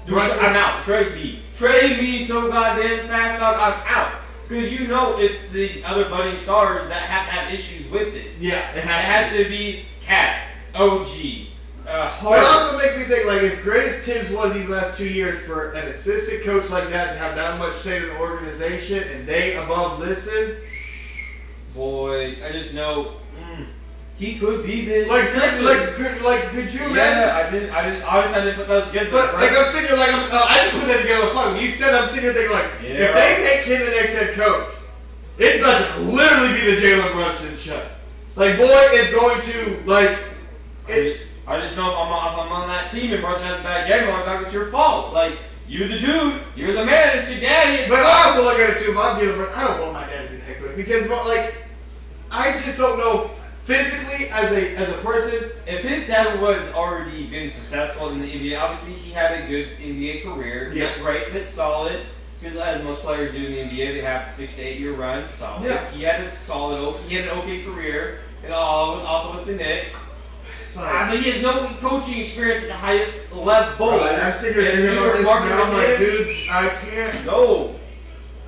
I'm out. Trade me so goddamn fast, dog. I'm out. Because it's the other budding stars that have to have issues with it. Yeah, it has to be Cat, OG, But it also makes me think, like, as great as Tibbs was these last 2 years, for an assistant coach like that to have that much say in an organization and they above listen. Boy, I just know he could be this. Could you imagine? Yeah, I didn't put those together. But I'm sitting here I just put that together fun. When you said, I'm sitting here thinking if they make him the next head coach, it's about to literally be the Jalen Brunson show. Like, boy is going to I just know if I'm on that team and Brunson has a bad game, it's your fault. Like, you're the dude, you're the man, it's your daddy. But I also look at it too. If I'm Jalen Brunson, I don't want my dad to be the head coach because, I just don't know. Physically, as a person, if his dad was already been successful in the NBA, obviously he had a good NBA career. Yes. Not great, but solid. Because as most players do in the NBA, they have a 6 to 8 year run. Solid. Yeah. He had an okay career, and also with the Knicks. But he has no coaching experience at the highest level. Right, I'm sitting here thinking about this, and I'm like, dude, I can't. No.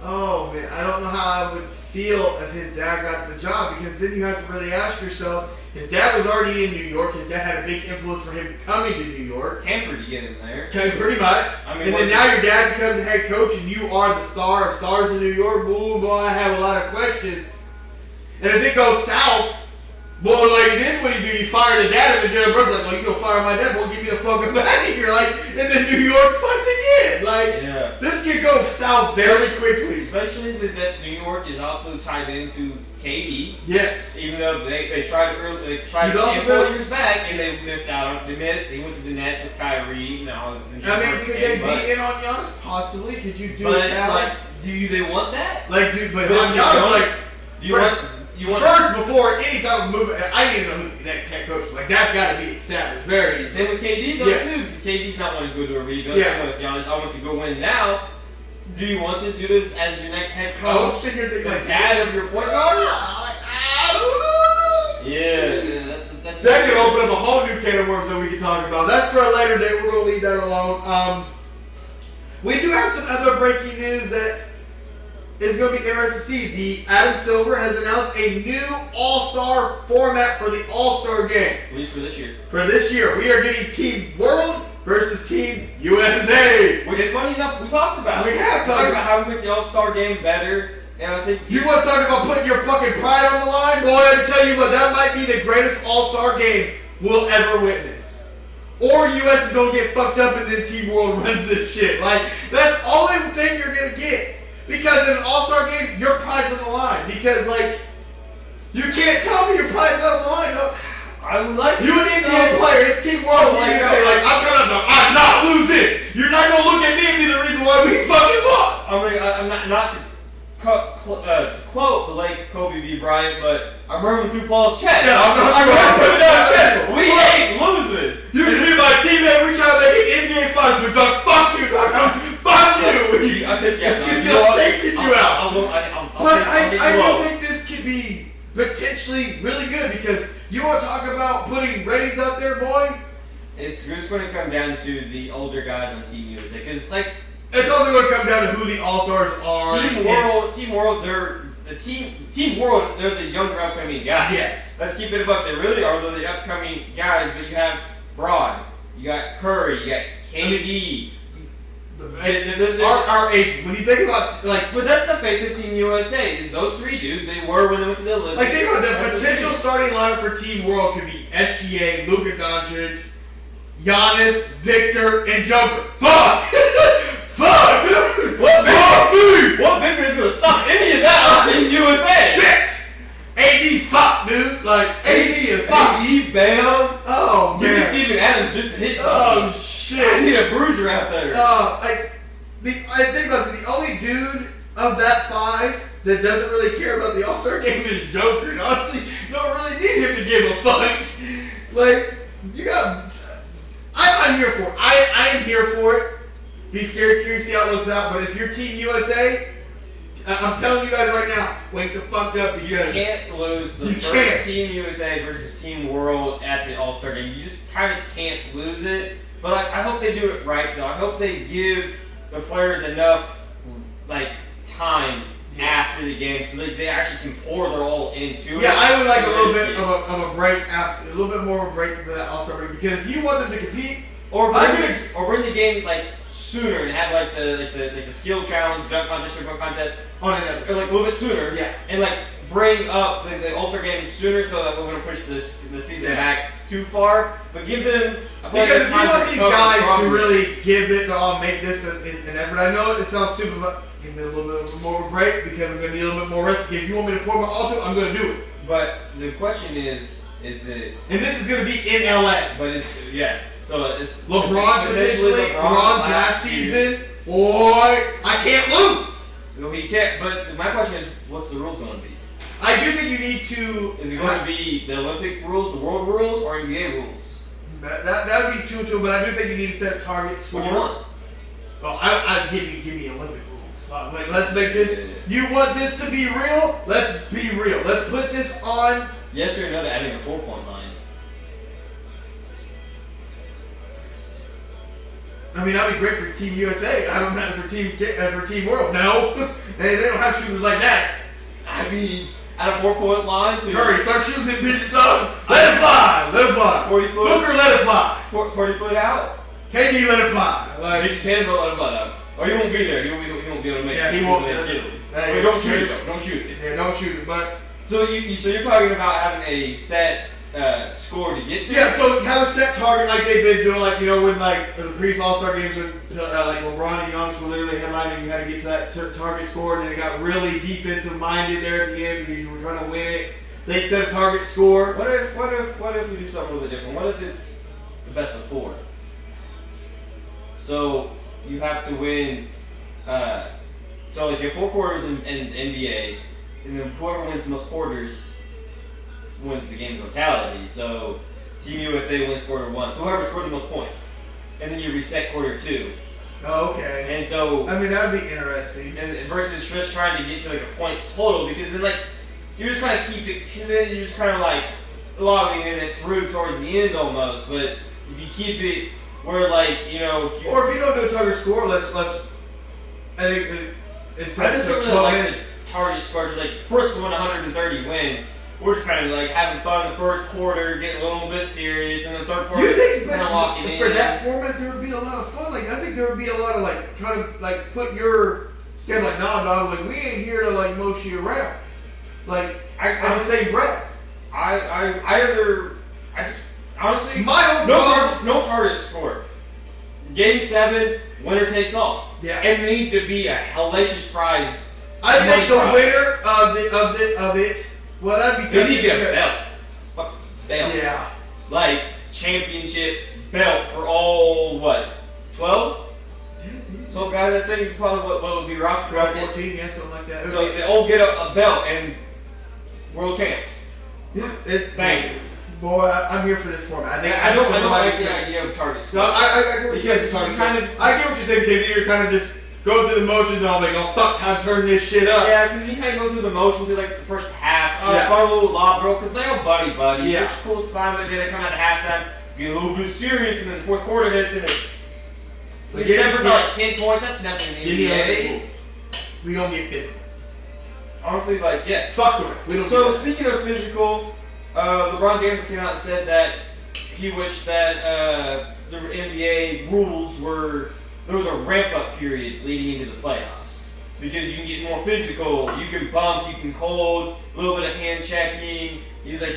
Oh man, I don't know how I would feel if his dad got the job, because then you have to really ask yourself, his dad was already in New York, his dad had a big influence for him coming to New York. Camper to get him there. Okay, pretty much. I mean, and then now your dad becomes a head coach and you are the star of stars in New York. Boy, I have a lot of questions. And if it goes south, boy, like, then what do? You fire the dad, and the judge brother's like, well, you gonna fire my dad? Well, give me the fucking back of here. Like, and then New York's fucked again. Like, this could go south very quickly. Especially that New York is also tied into KD. Yes. Even though they tried early, they tried 4 years back, and they missed out. They missed. They went to the Nets with Kyrie. Now, could they be in on Giannis? Possibly. Could you do that? Like, do they want that? Like, dude, but on Giannis, like, do you want? First, before any type of movement, I need to know who the next head coach is. Like, that's got to be established. Very easy. Same with KD, though, too. Because KD's not wanting to go to a rebuild. Same with Giannis. I want to go win now. Do you want this dude as your next head coach? The dad of your point guard? I don't know. Yeah. That could open up a whole new can of worms that we can talk about. That's for a later date. We're going to leave that alone. We do have some other breaking news that is going to be interesting to see. Adam Silver has announced a new All-Star format for the All-Star game. At least for this year. For this year. We are getting Team World versus Team USA. Which is funny enough, we talked about. We have talked about how we make the All-Star game better. And I think you want to talk about putting your fucking pride on the line? Boy, I tell you what, that might be the greatest All-Star game we'll ever witness. Or US is going to get fucked up and then Team World runs this shit. Like, that's the only thing you're going to get. Because in an All-Star game, your pride's on the line. Because, like, you can't tell me your pride's not on the line. No. I would like you an NBA player. It's Team World. Team USA. Like, I'm not losing. You're not going to look at me and be the reason why we fucking lost. I'm not to quote the late Kobe B. Bryant, but I'm running through Paul's chest. Yeah, I'm running through that chest. We ain't losing. You can be my teammate. We try to make an NBA finals. Dog, fuck you, dog. Fuck you. I'll take you out. I'm taking you out. But I do think this could be potentially really good, because you want to talk about putting ratings out there, boy? It's just going to come down to the older guys on Team USA, because it's like, it's also going to come down to who the All-Stars are. Team World, they're the Team World, they're the younger upcoming guys. Yes. Let's keep it a buck. They really are. They're the upcoming guys, but you have Braun, you got Curry, you got KD. Our age, when you think about, like... But that's the face of Team USA. Is those three dudes, they were when they went to the Olympics. Like, think about the potential starting lineup for Team World could be SGA, Luka Doncic, Giannis, Victor, and Joker. Fuck! Fuck, dude! What big man's gonna stop any of that on Team USA? Shit! AD's fucked, dude. Like, AD is fucked. AD, Bam. Oh, man. Give me Steven Adams just to hit. Oh, shit. I need a bruiser out there. I think about it, the only dude of that five that doesn't really care about the All-Star game is Joker. And honestly, you don't really need him to give a fuck. Like, you got... I'm here for it. I am here for it. Be scared, curious, see how it looks out. But if you're Team USA, I'm telling you guys right now, wake the fuck up, because you can't lose the first Team USA versus Team World at the All-Star game. You just kind of can't lose it. But I hope they do it right, though. I hope they give the players enough time after the game so they actually can pour their all into it. Yeah, I would like a little bit of a break after, a little bit more of a break for that All-Star break, because if you want them to compete, or bring the game sooner and have the skill challenge, dunk contest, or dunk contest on another, or a little bit sooner. Yeah, and bring up the All-Star game sooner so that we're going to push the season back too far. But give them because if you want these guys to really give it, to make this an effort. I know it sounds stupid, but give me a little bit more of a break, because I'm going to need a little bit more rest. Because if you want me to pour my all to it, I'm going to do it. But the question is it? And this is going to be in LA. But yes. So it's LeBron's potentially LeBron's last season. Boy, I can't lose. No, he can't. But my question is, what's the rules going to be? I do think you need to. Is it going to be the Olympic rules, the world rules, or NBA rules? That would be 2-2, but I do think you need to set a target score. What do you want? Well, I give me Olympic rules. Let's make this. You want this to be real? Let's be real. Let's put this on. Yes or no to adding a 4-point line? I mean, that'd be great for Team USA. I don't know for Team World. No, they don't have shooters like that. I mean, at a 4-point line too. Curry, start shooting them bitches, dog. Let it fly. Let it fly. 40 foot. Booker, let it fly. 40 foot out. KD, let it fly. Like, Just can, but let it fly out. Or you won't be there. You won't be able to make it. Yeah, he won't. Hey, don't shoot it though. Don't shoot it. Yeah, don't shoot it. But so you're talking about having a set score to get to. Yeah, so have a set target like they've been doing, like, you know, when like the previous All-Star games when like LeBron and Giannis were literally headlining, you had to get to that certain target score, and then it got really defensive minded there at the end because you were trying to win it. They set a target score. What if we do something a little bit different? What if it's the best of 4? So you have to win. So like you have 4 quarters in NBA, and then whoever wins the most quarters wins the game in totality. So Team USA wins quarter 1. So whoever scored the most points, and then you reset quarter 2. Oh, okay. And so I mean, that would be interesting. And versus just trying to get to like a point total, because then like you're just kind of keep it, and then you're just kind of like logging it through towards the end almost. But if you keep it where like, you know, if you don't do a target score, let's I think it's I just don't really like the target scores. Like first one 130 wins. We're just kind of like having fun in the first quarter, getting a little bit serious, and the third quarter. Do you think kind of locking in? For that format there would be a lot of fun? Like I think there would be a lot of like trying to like put your schedule like, nah, dog, like we ain't here to like mosh you around. Like on the same breath. I just honestly no target score. Game 7, winner takes all. Yeah. And there needs to be a hellacious prize. I think the winner of it. Well, that'd be. They need to get a belt. Belt. Yeah. Like championship belt for all 12? 12 guys. I think is probably what would be roster. About 14, yeah, something like that. So they all get a belt and world champs. Yeah. Thank you. Boy, I'm here for this format. I don't like the idea of target score. No, I get what you're saying. I get what you're saying because you're kind of just go through the motions and I'm like, oh fuck, time to turn this shit up. Yeah, because you kind of go through the motions through like the first half. Fun little lob, bro, because they're all buddy. Yeah. It's cool, it's fine, but then they come out at halftime, get a little bit serious, and then the fourth quarter hits and it's. You're separate by like 10 points, that's nothing in the NBA. We don't get physical. Honestly, like, yeah. Fuck the ref. We don't. So, speaking of physical, LeBron James came out and said that he wished that the NBA rules were. There was a ramp-up period leading into the playoffs because you can get more physical. You can bump, you can hold, a little bit of hand checking. He's like,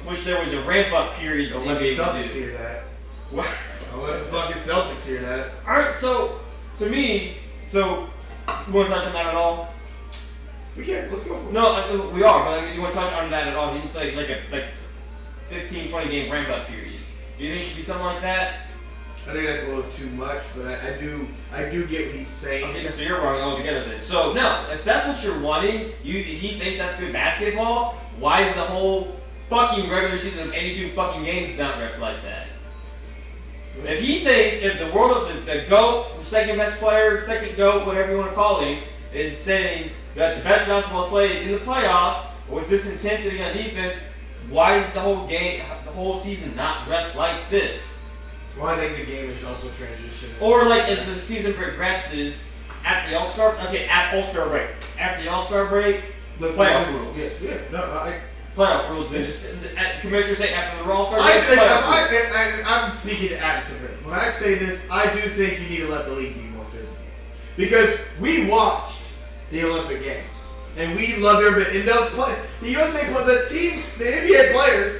wish there was a ramp-up period. Don't let the Celtics hear that. What? Don't let the fucking Celtics hear that. All right, so to me, you want to touch on that at all? We can. Let's go for it. No, we are. But I mean, you want to touch on that at all? It's like a 15, 20 game ramp-up period. Do you think it should be something like that? I think that's a little too much, but I do get what he's saying. Okay, so you're wrong altogether then. So no, if that's what you're wanting, he thinks that's good basketball. Why is the whole fucking regular season of 82 fucking games not ref like that? If he thinks if the world of the GOAT, second best player, second GOAT, whatever you want to call him, is saying that the best basketball is played in the playoffs with this intensity on defense, why is the whole season not ref like this? Well, I think the game is also transitioning. Or like as the season progresses after the All-Star break. After the All-Star break, playoff rules. Yeah. No, playoff rules. Then just commissioners say after the All-Star break. I'm speaking to Addison. When I say this, I do think you need to let the league be more physical because we watched the Olympic Games and we loved every bit. And the USA, the NBA players.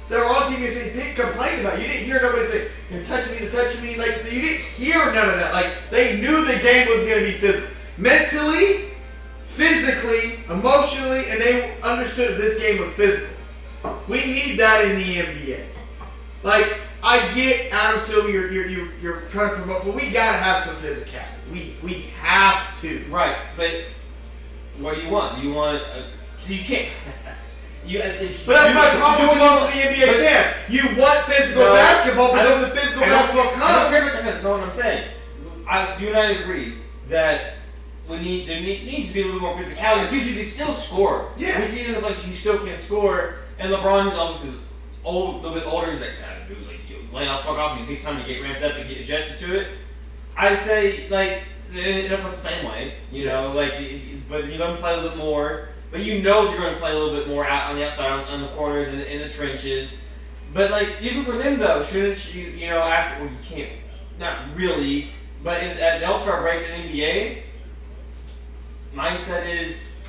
That were on Team USA didn't complain about it. You didn't hear nobody say, "You're touching me." Like you didn't hear none of that. Like they knew the game was going to be physical, mentally, physically, emotionally, and they understood this game was physical. We need that in the NBA. Like I get Adam Silver, you're trying to promote, but we gotta have some physicality. We have to. Right, but what do you want? Do you want? So you can't. But that's my problem with most of the NBA fan. You want physical basketball, but then the physical basketball comes. That's not what I'm saying. You and I agree that there needs to be a little more physicality because you can still score. Yeah. We see it like you still can't score, and LeBron obviously little bit older, he's like, nah, dude, like, you lay off, fuck off, and it takes time to get ramped up and get adjusted to it. I say, like, the NFL's the same way, you know, like, but you let them play a little bit more. But you know you're going to play a little bit more out on the outside, on the corners, in the trenches. But, like, even for them, though, shouldn't you, you know, after, well, you can't, not really, but at the All-Star break in the NBA, mindset is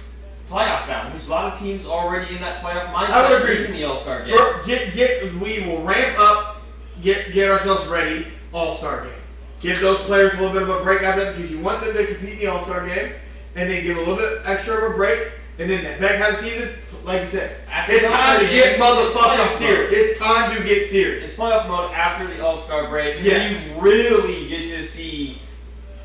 playoff bound. There's a lot of teams already in that playoff mindset. I would agree. In the All-Star game. We will ramp up, get ourselves ready, All-Star game. Give those players a little bit of a break out of it because you want them to compete in the All-Star game, and then give a little bit extra of a break, and then that back half of the season, like you said, it's time to get motherfucking serious. It's time to get serious. It's playoff mode after the All-Star break. Yes. You really get to see,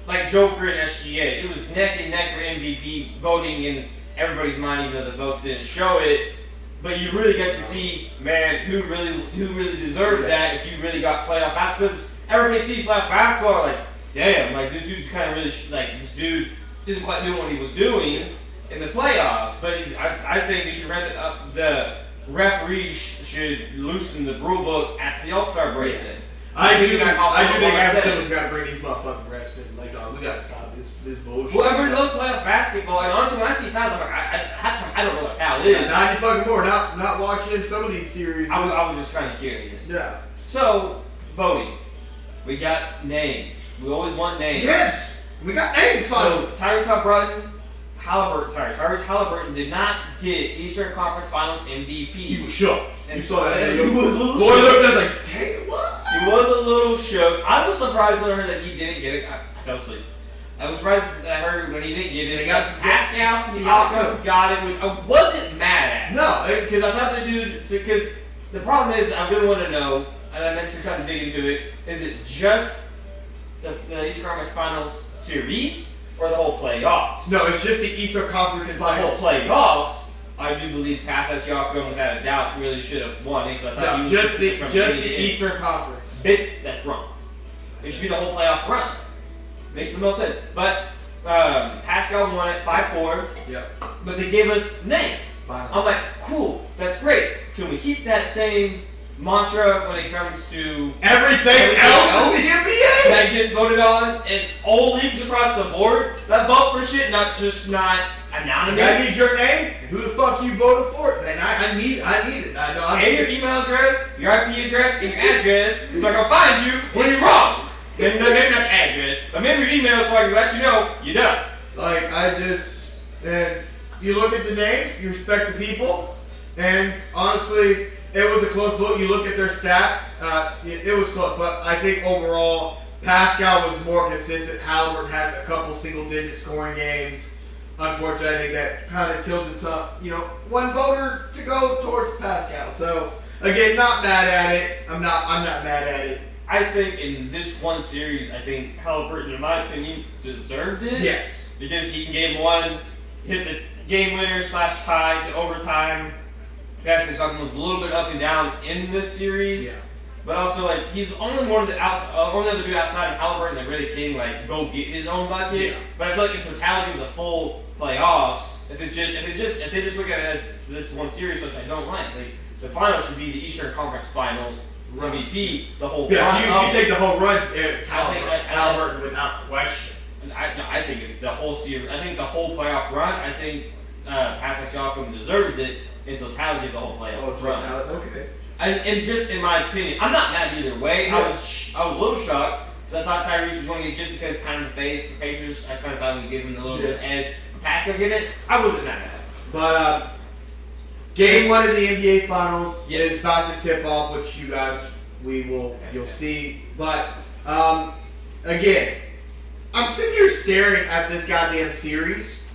like Joker and SGA. It was neck and neck for MVP voting in everybody's mind, even though the votes didn't show it. But you really get to see, man, who really deserved that if you really got playoff basketball. Because everybody sees playoff basketball, like, damn, like this dude's kind of really this dude isn't quite doing what he was doing in the playoffs. But I think they should ramp it up. The referees should loosen the rule book at the All-Star break. Yes. I do think Arizona's got to bring these motherfucking refs in. Like, we got to stop this bullshit. Well, everybody loves playoff basketball, and honestly, when I see fouls, I'm like, I don't know what foul is. 90 fucking more. Not watching some of these series. I was just kind of curious. Yeah. So, voting. We got names. We always want names. Yes! We got names finally. So, Tyrese Halliburton did not get Eastern Conference Finals MVP. He was shook. You saw that. He was a little shook. Boy looked at us like, dang, what? He was a little shook. I was surprised when I heard that he didn't get it. I fell asleep. I was surprised that I heard when he didn't get it. They got Pascal got it. I wasn't mad at it. No. Because I thought the dude, because the problem is, I really want to know, and I meant to try to dig into it, is it just the Eastern Conference Finals series or the whole playoffs? No, it's just the Eastern Conference Finals. The whole playoffs, I do believe Pascal Siakam, without a doubt, really should have won it. I thought he was just the Eastern Conference. Bitch, that's wrong. It should be the whole playoff run. Makes the most sense. But Pascal won it 5-4. Yep. But they gave us names. Finally. I'm like, cool, that's great. Can we keep that same mantra when it comes to everything else in the NBA that gets voted on in all leagues across the board? That vote for shit, not anonymous. I need your name and who the fuck you voted for. And I need it. And your email address, your IP address, and your address, so I can find you when you're wrong. Maybe not your address, but maybe your email so I can let you know you're done. Like, and you look at the names, you respect the people, and honestly, it was a close vote. You look at their stats, it was close, but I think overall, Pascal was more consistent. Halliburton had a couple single-digit scoring games. Unfortunately, I think that kind of tilted some, one voter to go towards Pascal. So, again, not mad at it. I'm not mad at it. I think in this one series, I think Halliburton, in my opinion, deserved it. Yes. Because he in game one hit the game winner / tie to overtime. Pascal Siakam was a little bit up and down in this series. Yeah. But also, like, he's only one of the other dude outside of Halliburton that really can, go get his own bucket. Yeah. But I feel like in totality of the full playoffs, if they just look at it as this one series, which I don't like the finals should be the Eastern Conference Finals. MVP, the whole run. If you take the whole run, Halliburton without question. I think it's the whole series. I think the whole playoff run. I think Pascal Siakam deserves it in totality of the whole playoff run. Okay. And just in my opinion, I'm not mad either way. Yeah. I was a little shocked because I thought Tyrese was going to get just because kind of the face for Pacers. I kind of thought we'd give him a little bit of edge. Pascal getting it, I wasn't mad at it. But Game 1 of the NBA Finals is about to tip off, which you guys you'll see. But again, I'm sitting here staring at this goddamn series.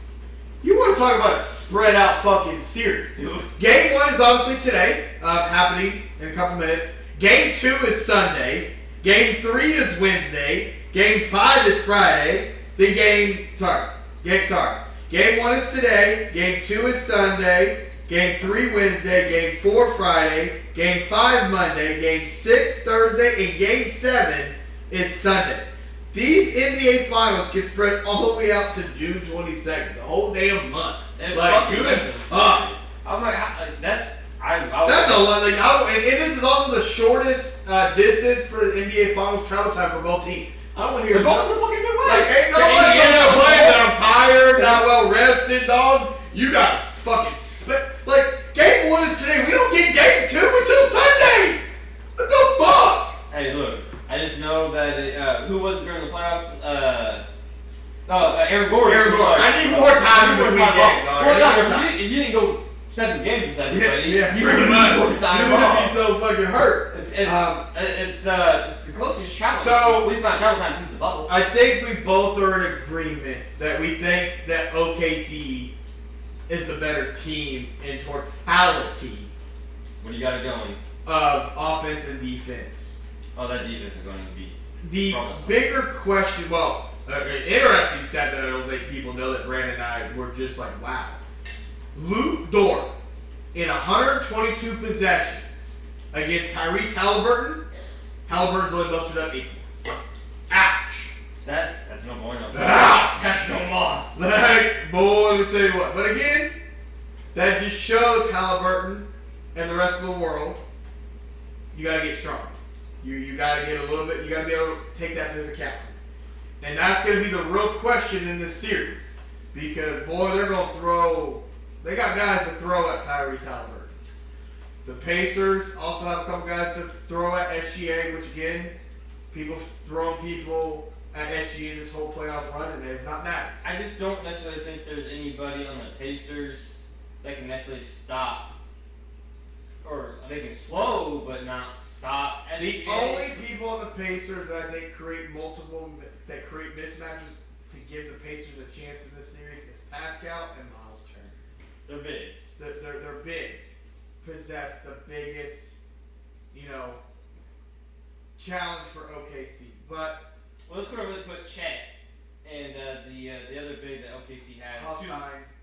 You want to talk about a spread out fucking series? Game 1 is obviously today, happening in a couple minutes. Game 2 is Sunday. Game 3 is Wednesday. Game 5 is Friday. Game 1 is today. Game 2 is Sunday. Game 3 Wednesday, Game 4 Friday, Game 5 Monday, Game 6 Thursday, and Game 7 is Sunday. These NBA Finals can spread all the way out to June 22nd, the whole damn month. And like, fuck. I'm like, That's a lot. Like, and this is also the shortest distance for the NBA Finals travel time for both teams. I don't want to hear. They're both in the fucking Midwest. Like, ain't nobody gonna complain that I'm tired, not well rested, dog. You guys fucking like game 1 is today. We don't get game 2 until Sunday. What the fuck? Hey, look. I just know that who was it during the playoffs? Aaron Gordon. I need more time between games, dog. Well, if you didn't go 7 games with everybody, you would need more time off. Be so fucking hurt. It's the closest travel. So at least not travel time since the bubble. I think we both are in agreement that we think that OKC is the better team in totality. What do you got it going? Of offense and defense. Oh, that defense is going to be the bigger question. Well, an interesting stat that I don't think people know that Brandon and I were just like, wow. Luke Dort in 122 possessions against Tyrese Halliburton. Halliburton's only busted up 8 points. Ouch. That's no bueno. Ouch. That's no loss. Like, boy, let me tell you what. But again, that just shows Halliburton and the rest of the world, you got to get stronger. You got to get a little bit, you got to be able to take that physicality. And that's going to be the real question in this series. Because, boy, they're going to throw, they got guys to throw at Tyrese Halliburton. The Pacers also have a couple guys to throw at SGA, which again, people throwing people at SGA this whole playoff run, and it's not that. I just don't necessarily think there's anybody on the Pacers that can necessarily stop, or they can slow, but not stop SGA. The only people on the Pacers that I think create mismatches to give the Pacers a chance in this series is Pascal and Miles Turner. They're bigs. They're bigs. Possess the biggest, challenge for OKC. But let's go really put Chet and the other big that OKC has.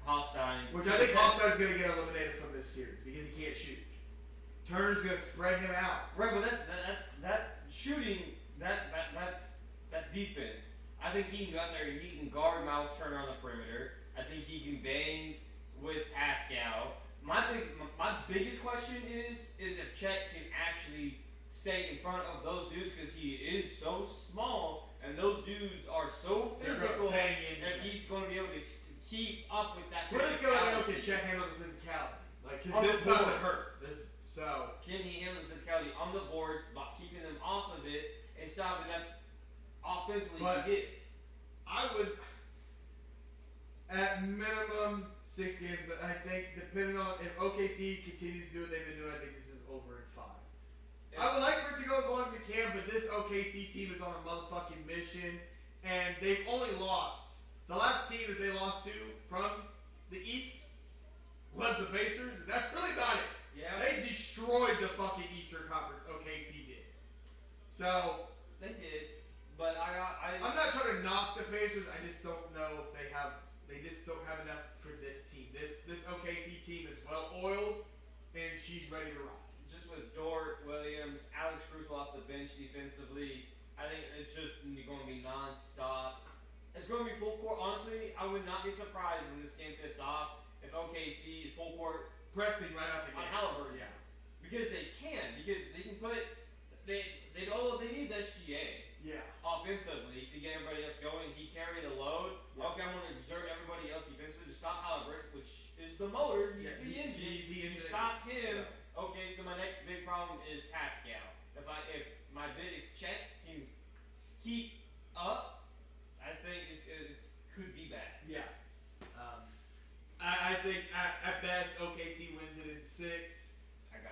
Holstein. Which I think Holstein's going to get eliminated from this series because he can't shoot. Turner's going to spread him out. Right, but that's shooting. That's defense. I think he can go out there and he can guard Miles Turner on the perimeter. I think he can bang with Pascal. My biggest question is if Chet can actually stay in front of those dudes because he is so small and those dudes are so physical. If he's going to be able to keep up with that. We're just going to can Chet handle the physicality? Like, because this is about to hurt. Can he handle the physicality on the boards, keeping them off of it and stop enough offensively to get? I would, at minimum, 6 games, but I think depending on if OKC continues to do what they've been doing, I think this is over in 5. I would like for it to go as long as it can, but this OKC team is on a motherfucking mission, and they've only lost. The last team that they lost to from the East was the Pacers. That's really about it. Yeah. They destroyed the fucking Eastern Conference. OKC did. So they did, but I'm not trying to knock the Pacers. I just don't know if they just don't have enough for this team. This OKC team is well oiled, and she's ready to rock. Just with Dort, Williams, Alex Cruz off the bench defensively, I think it's just going to be nonstop. It's going to be full court. Honestly, I would not be surprised when this game tips off if OKC is full court pressing right out the on game. Halliburton. Yeah, because they can put all they need is SGA. Yeah. Offensively to get everybody else going, he carry the load. Yeah. Okay, I'm going to exert everybody else defensively to stop Halliburton, which is the motor. He's the engine. He's the engine. Stop him. Yeah. Okay, so my next big problem is Pascal. If Chet can keep up, I think it could be bad. Yeah. I think at best OKC wins it in 6.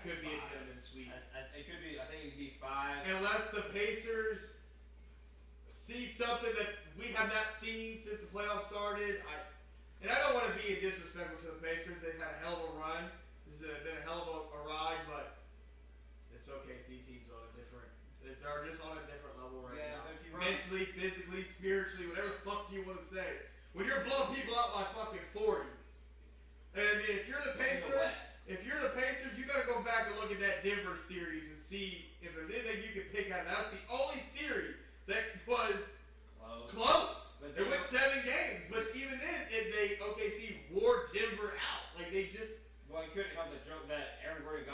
Could be a gentleman's sweep. It could be. I think it could be 5. Unless the Pacers see something that we have not seen since the playoffs started. And I don't want to be disrespectful to the Pacers. They've had a hell of a run. This has been a hell of a ride, but this OKC team's on a different. They're just on a different level right now. Mentally, physically, spiritually, whatever the fuck you want to say. When you're blowing people out by fucking 40, and if you're the Pacers, you better go back and look at that Denver series and see if there's anything you can pick out. That's the only series that was close. It went 7 games, but even then, OKC wore Denver out. Like they just. Well, you couldn't have the joke that Aaron Gordon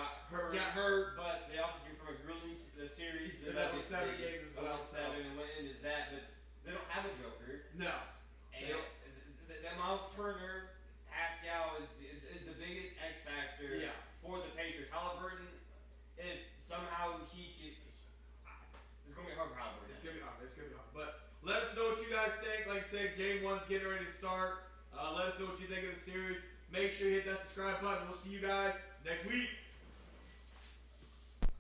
Turner, Pascal is the biggest X factor for the Pacers. Halliburton, if somehow he can, it's going to be hard for Halliburton. It's going to be hard. But let us know what you guys think. Like I said, game one's getting ready to start. Let us know what you think of the series. Make sure you hit that subscribe button. We'll see you guys next week.